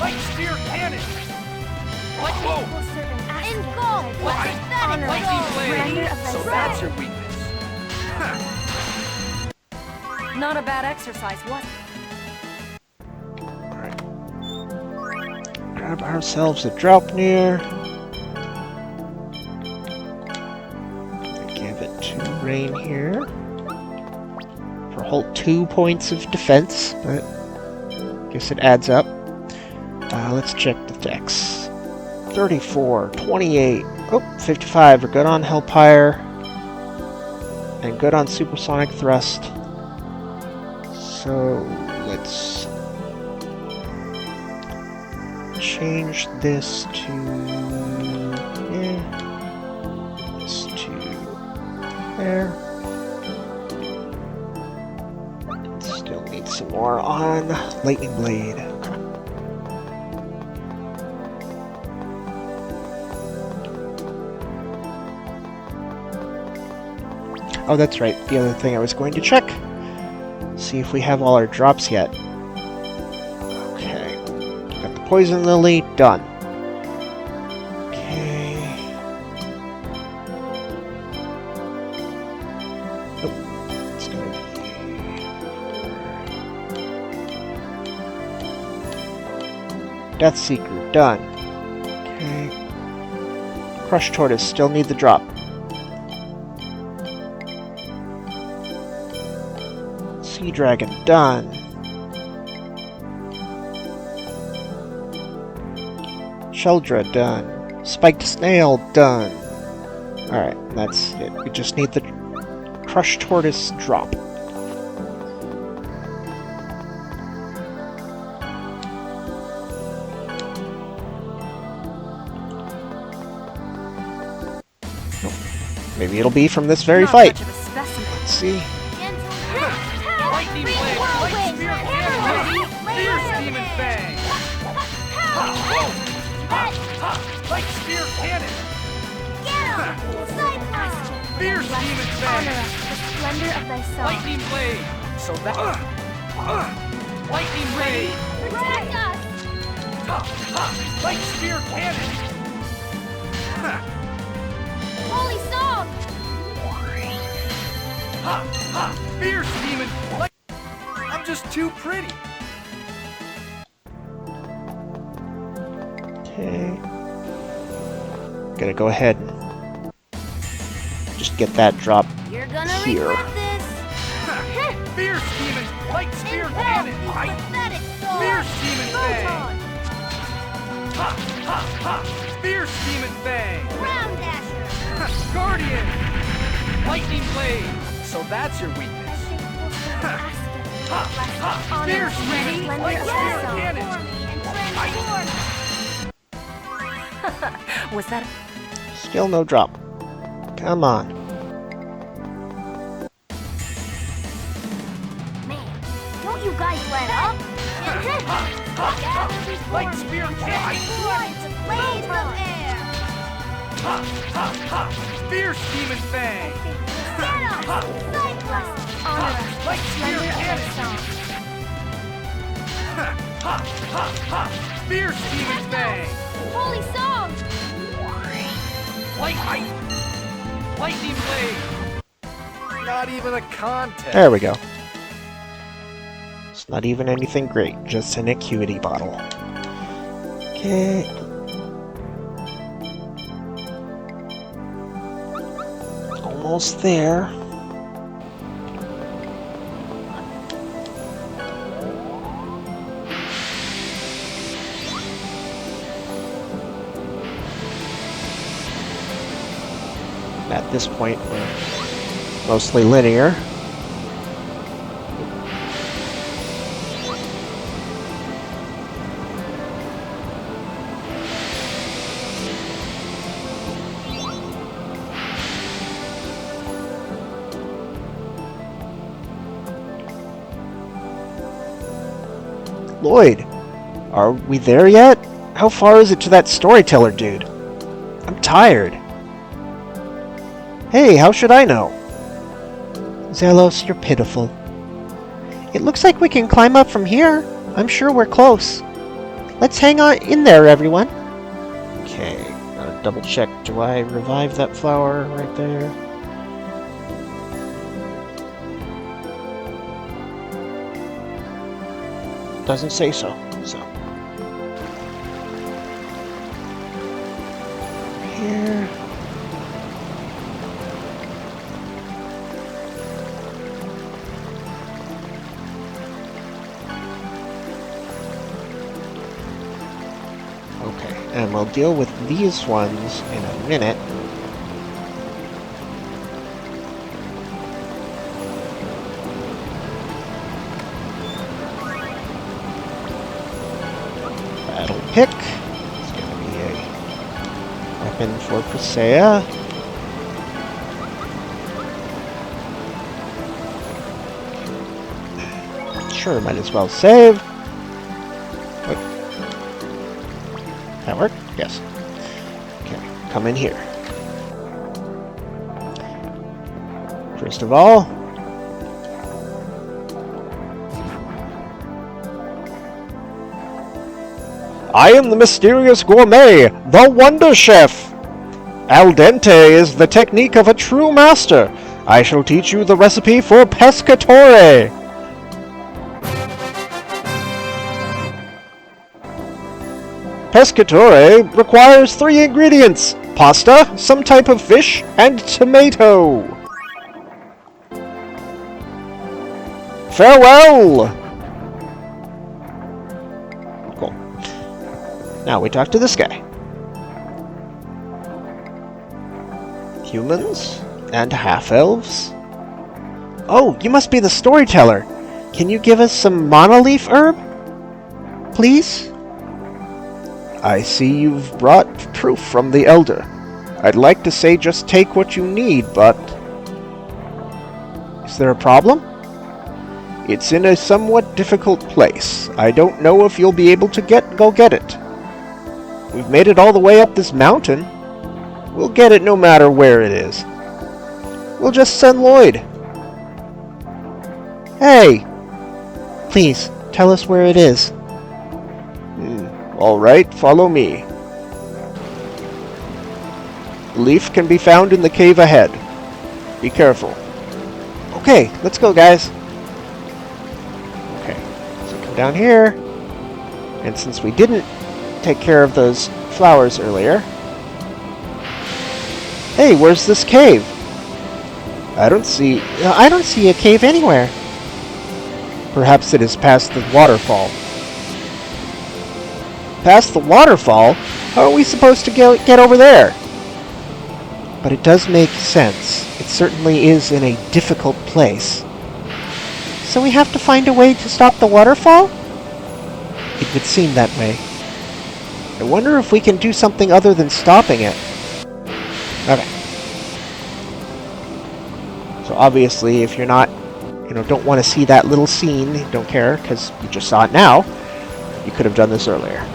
C: Light spear cannon. Whoa.
B: Engulf! Pathetic
C: Lightning
B: gold!
C: blade. So that's your weakness.
E: Not a bad exercise, was it?
A: Alright. Grab ourselves a Draupnir. Give it to Rain here. For a whole 2 points of defense, but I guess it adds up. Let's check the dex. 34, 28, oh, 55 are good on Hellfire. And good on Supersonic Thrust. So let's change this to this to there. Still need some more on Lightning Blade. Okay. Oh, that's right. The other thing I was going to check. See if we have all our drops yet. Okay. Got the Poison Lily. Done. Okay. Oh, it's gonna be Deathseeker. Done. Okay. Crushed Tortoise. Still need the drop. Sea Dragon, done. Sheldra, done. Spiked Snail, done. Alright, that's it. We just need the Crushed Tortoise drop. Oh, maybe it'll be from this very
E: Not
A: fight.
E: much of a specimen.
A: Let's see.
C: Lightning blade. Light spear cannon. Fierce demon fang. Light spear cannon. Fierce demon
D: Honor
C: fang.
D: us, the splendor of thy song.
C: Lightning blade. So that... lightning ray!
B: Protect us!
C: Light spear cannon!
B: Holy song!
C: Fierce demon! I'm just too pretty!
A: Okay. Gonna go ahead and just get that drop
B: You're gonna
A: here.
B: regret this!
C: Fierce demon! Light spear cannon!
B: Pathetic sword!
C: Fierce demon
B: Photon!
C: fang! Fierce demon fang!
B: Ground dasher!
C: Guardian! Lightning blade! So that's your
D: I
C: weakness.
D: think we'll see the last of it.
C: Fierce demon! Light spear cannon!
E: Was that...
A: Still no drop. Come on.
B: Man, don't you guys let up! Gather before
C: Light
B: me
C: spear
B: and
C: cannon!
B: transform into flames of air!
C: Fierce demon fang!
B: Get up! Cyclone!
D: Honor us.
C: Light spear
D: Slender
C: cannon!
D: song.
C: Fierce demon fang!
B: Holy song!
C: Lightning blade! Not even a contest.
A: There we go. It's not even anything great, just an acuity bottle. Okay. Almost there. At this point, we're mostly linear. Lloyd, are we there yet? How far is it to that storyteller dude? I'm tired. Hey, how should I know? Zelos, you're pitiful. It looks like we can climb up from here. I'm sure we're close. Let's hang on in there, everyone. Okay, gotta double check. Do I revive that flower right there? Doesn't say so, Here. Okay, and we'll deal with these ones in a minute. Battle pick. It's gonna be a weapon for Presea. Sure, might as well save. Wait. That work? Yes. Okay, come in here. First of all, I am the mysterious gourmet, the Wonder Chef. Al dente is the technique of a true master. I shall teach you the recipe for pescatore. Pescatore requires 3 ingredients: pasta, some type of fish, and tomato. Farewell! Cool. Now we talk to this guy. Humans and half-elves? Oh, you must be the storyteller. Can you give us some monolith herb? Please? I see you've brought proof from the Elder. I'd like to say just take what you need, but... Is there a problem? It's in a somewhat difficult place. I don't know if you'll be able to go get it. We've made it all the way up this mountain. We'll get it no matter where it is. We'll just send Lloyd. Hey! Please, tell us where it is.
F: Alright, follow me. The leaf can be found in the cave ahead. Be careful.
A: Okay, let's go, guys. Okay, so come down here. And since we didn't take care of those flowers earlier... Hey, where's this cave?
F: I don't see...
A: I don't see a cave anywhere.
F: Perhaps it is past the waterfall.
A: Past the waterfall? How are we supposed to get over there? But it does make sense. It certainly is in a difficult place. So we have to find a way to stop the waterfall? It would seem that way. I wonder if we can do something other than stopping it. Okay. So obviously, if you're not, don't want to see that little scene, don't care, because you just saw it now, you could have done this earlier.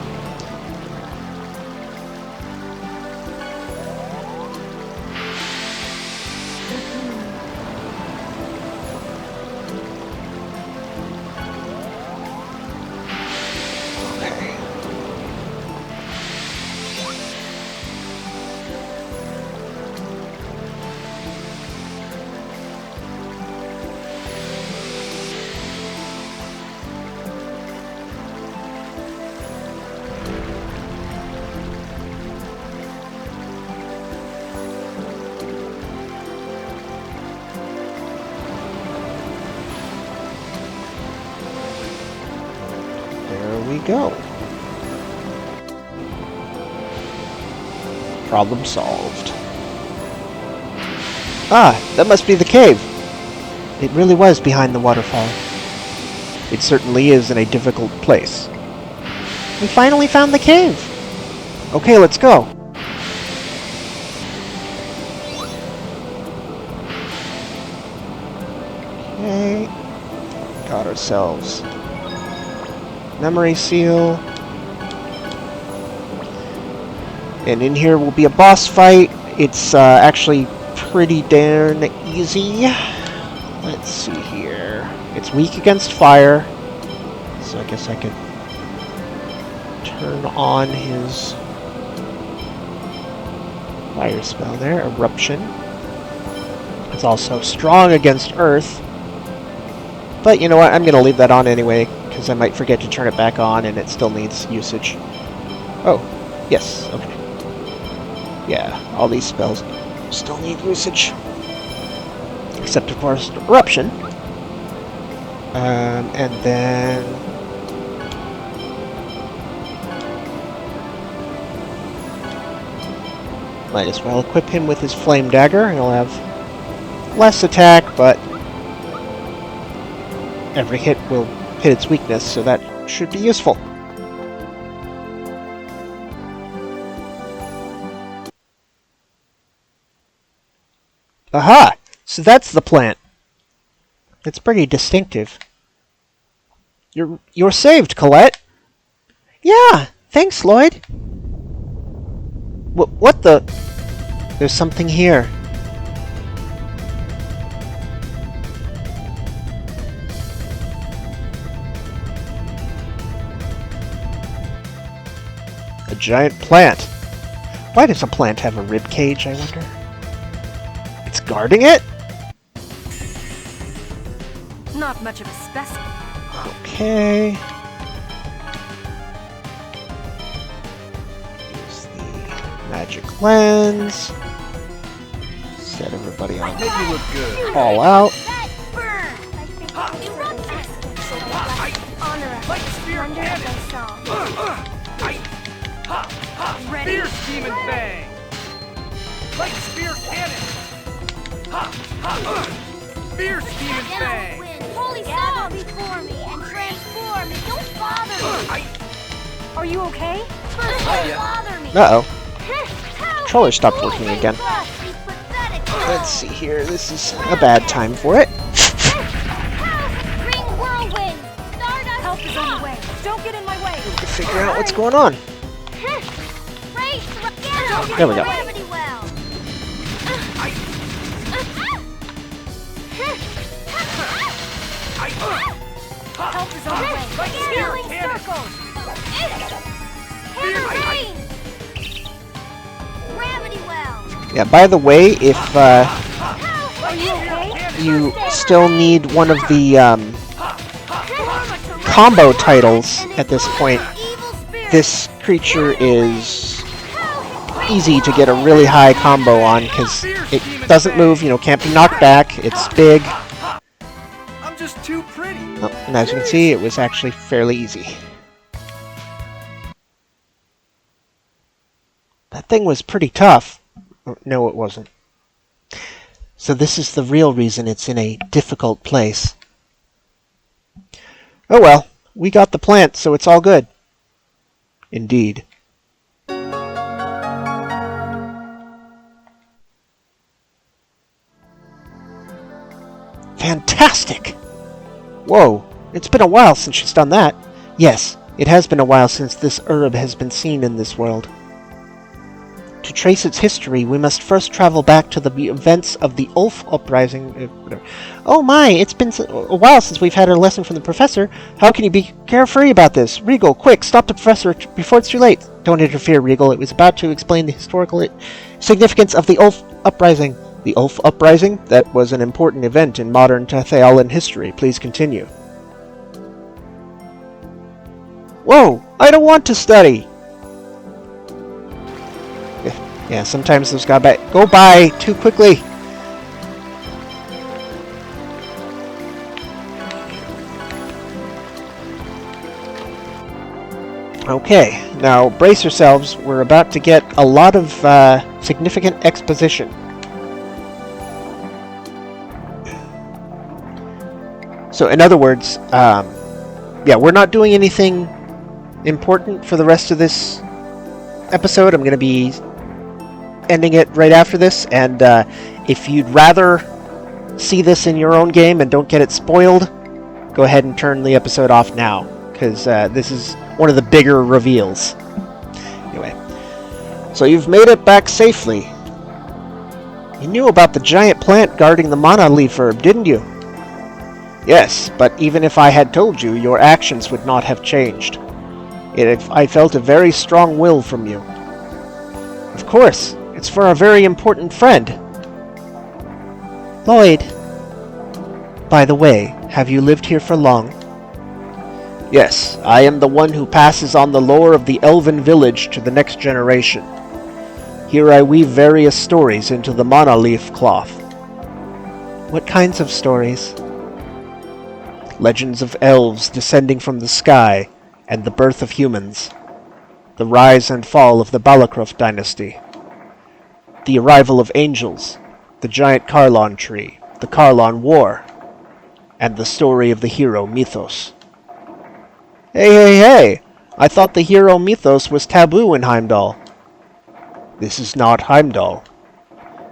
A: We go. Problem solved. Ah, that must be the cave. It really was behind the waterfall.
F: It certainly is in a difficult place.
A: We finally found the cave. Okay, let's go. Okay. Got ourselves memory seal. And in here will be a boss fight. It's actually pretty darn easy. Let's see here. It's weak against fire. So I guess I could turn on his fire spell there. Eruption. It's also strong against earth. But you know what? I'm going to leave that on anyway, because I might forget to turn it back on and it still needs usage. Oh, yes, okay. Yeah, all these spells still need usage. Except, of course, Eruption. And then... might as well equip him with his Flame Dagger. He'll have less attack, but every hit will hit its weakness, so that should be useful. Aha! So that's the plant. It's pretty distinctive. You're saved, Colette. Yeah, thanks, Lloyd. What the? There's something here.
F: A giant plant.
A: Why does a plant have a rib cage, I wonder? It's guarding it?
E: Not much of a specimen.
A: Okay. Use the magic lens. Set everybody on
C: Make you look good.
A: call out.
B: That burn! I think eruption.
C: So what?
B: Honor us.
C: Light spear
B: Wonder
C: cannon.
B: if I saw.
E: Ready?
C: Spear demon fang. Light spear cannon. Spear demon fang.
B: Holy gather before me and transform me. Don't bother me.
E: Are you okay?
B: First, don't bother me.
A: Uh-oh.
B: Controller
A: Controller stopped working again. Let's see here. This is a bad time for it.
B: Ring whirlwind. Stardust.
E: Help is on the way. Don't get in my way.
A: To figure out what's going on. There we go.
B: Gravity well.
E: Help is on the way.
C: Like
B: Healing
C: cannon.
B: circles! Hammer vein! Gravity well!
A: Yeah, by the way, if
B: Are you okay?
A: you still need one of the combo titles at this point,
B: Evil spirit!
A: this creature is easy to get a really high combo on because it doesn't move, can't be knocked back, it's big.
C: I'm just too pretty.
A: Oh, and as you can see, it was actually fairly easy. That thing was pretty tough. Oh, no, it wasn't. So this is the real reason it's in a difficult place. Oh well, we got the plant, so it's all good. Indeed. Fantastic! Whoa, it's been a while since she's done that. Yes, it has been a while since this herb has been seen in this world. To trace its history, we must first travel back to the events of the Ulf Uprising. Oh my, it's been a while since we've had a lesson from the professor. How can you be carefree about this? Regal, quick, stop the professor before it's too late. Don't interfere, Regal. It was about to explain the historical significance of the Ulf Uprising. The Ulf Uprising? That was an important event in modern Tathealan history. Please continue. Whoa! I don't want to study! Yeah, sometimes those go by too quickly. Okay, now brace yourselves. We're about to get a lot of significant exposition. So, in other words, yeah, we're not doing anything important for the rest of this episode. I'm going to be ending it right after this, and if you'd rather see this in your own game and don't get it spoiled, go ahead and turn the episode off now, because this is one of the bigger reveals. Anyway, so you've made it back safely. You knew about the giant plant guarding the mana leaf herb, didn't you? Yes, but even if I had told you, your actions would not have changed. I felt a very strong will from you. Of course, it's for a very important friend. Lloyd. By the way, have you lived here for long? Yes, I am the one who passes on the lore of the elven village to the next generation. Here I weave various stories into the mana leaf cloth. What kinds of stories? Legends of elves descending from the sky, and the birth of humans. The rise and fall of the Balacroft dynasty. The arrival of angels, the giant Carlon tree, the Carlon War, and the story of the hero Mythos. Hey! I thought the hero Mythos was taboo in Heimdall. This is not Heimdall.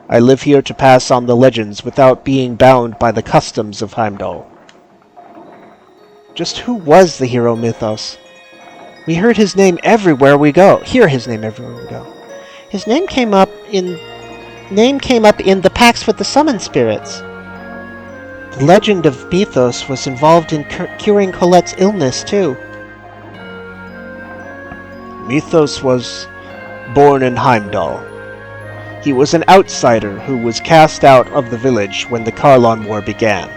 A: I live here to pass on the legends without being bound by the customs of Heimdall. Just who was the hero Mythos? We heard his name everywhere we go. Hear his name everywhere we go. His name came up in the pacts with the summon spirits. The legend of Mythos was involved in curing Colette's illness too. Mythos was born in Heimdall. He was an outsider who was cast out of the village when the Carlon War began.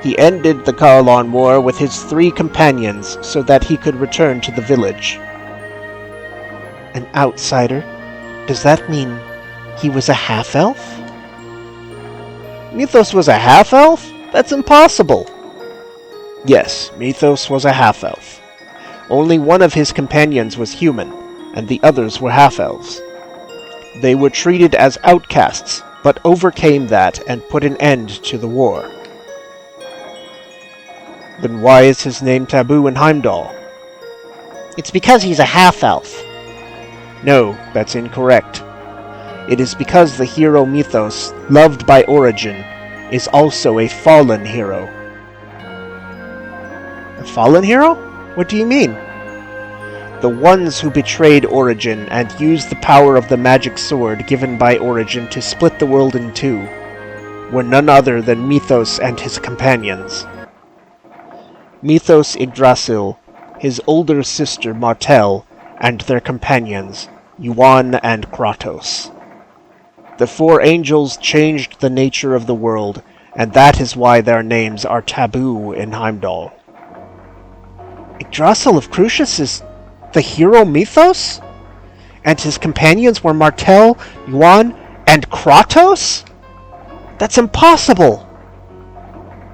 A: He ended the Carlon War with his 3 companions so that he could return to the village. An outsider? Does that mean he was a half-elf? Mythos was a half-elf? That's impossible! Yes, Mythos was a half-elf. Only one of his companions was human, and the others were half-elves. They were treated as outcasts, but overcame that and put an end to the war. Then why is his name taboo in Heimdall? It's because he's a half-elf. No, that's incorrect. It is because the hero Mythos, loved by Origin, is also a fallen hero. A fallen hero? What do you mean? The ones who betrayed Origin and used the power of the magic sword given by Origin to split the world in 2 were none other than Mythos and his companions. Mythos Yggdrasil, his older sister Martel, and their companions, Yuan and Kratos. The four angels changed the nature of the world, and that is why their names are taboo in Heimdall. Yggdrasil of Crucius is the hero Mythos? And his companions were Martel, Yuan, and Kratos? That's impossible!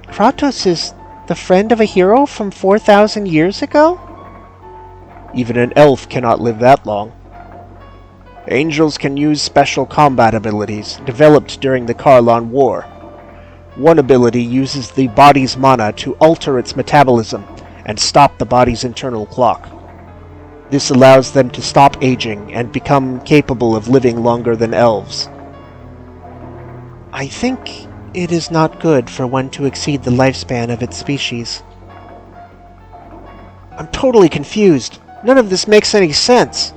A: Kratos is the friend of a hero from 4,000 years ago? Even an elf cannot live that long. Angels can use special combat abilities, developed during the Karlon War. One ability uses the body's mana to alter its metabolism and stop the body's internal clock. This allows them to stop aging and become capable of living longer than elves. I think it is not good for one to exceed the lifespan of its species. I'm totally confused. None of this makes any sense.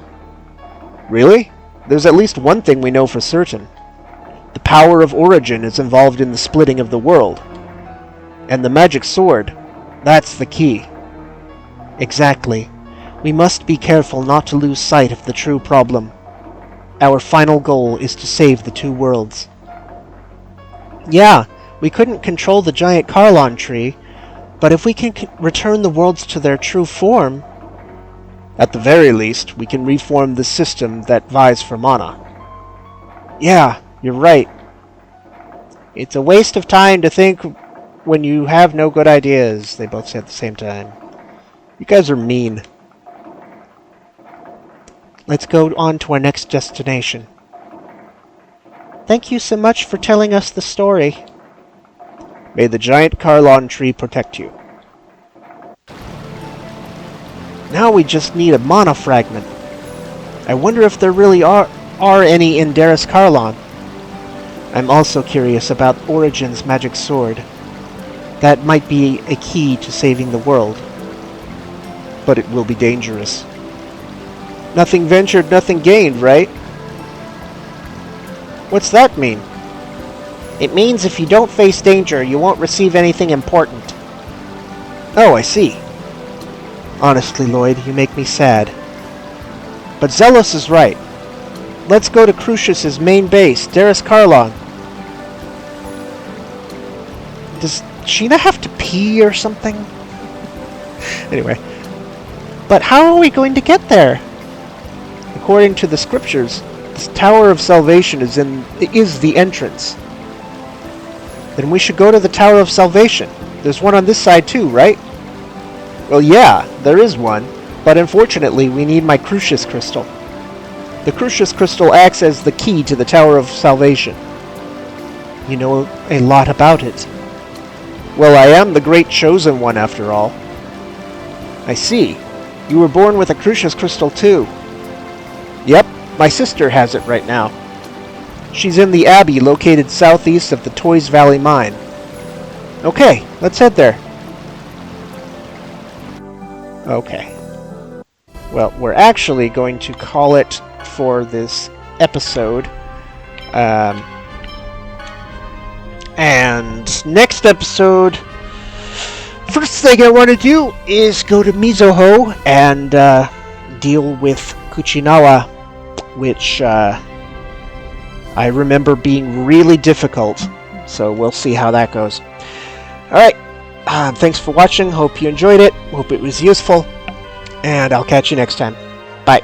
A: Really? There's at least one thing we know for certain. The power of origin is involved in the splitting of the world. And the magic sword, that's the key. Exactly. We must be careful not to lose sight of the true problem. Our final goal is to save the two worlds. Yeah, we couldn't control the giant Karlon tree, but if we can return the worlds to their true form... At the very least, we can reform the system that vies for mana. Yeah, you're right. It's a waste of time to think when you have no good ideas, they both say at the same time. You guys are mean. Let's go on to our next destination. Thank you so much for telling us the story. May the giant Karlon tree protect you. Now we just need a mana fragment. I wonder if there really are any in Daris Karlon. I'm also curious about Origin's magic sword. That might be a key to saving the world. But it will be dangerous. Nothing ventured, nothing gained, right? What's that mean? It means if you don't face danger, you won't receive anything important. Oh, I see. Honestly, Lloyd, you make me sad. But Zelos is right. Let's go to Crucius's main base, Daris Karlon. Does Sheena have to pee or something? Anyway. But how are we going to get there? According to the scriptures, this Tower of Salvation is the entrance. Then we should go to the Tower of Salvation. There's one on this side too, right? Well, yeah, there is one, but unfortunately we need my Crucius Crystal. The Crucius Crystal acts as the key to the Tower of Salvation. You know a lot about it. Well, I am the Great Chosen One, after all. I see. You were born with a Crucius Crystal, too. Yep, my sister has it right now. She's in the Abbey located southeast of the Toys Valley Mine. Okay, let's head there. Okay. Well, we're actually going to call it for this episode. And next episode, first thing I want to do is go to Mizuho and deal with Kuchinawa, which I remember being really difficult. So we'll see how that goes. Alright. Thanks for watching. Hope you enjoyed it. Hope it was useful. And I'll catch you next time. Bye.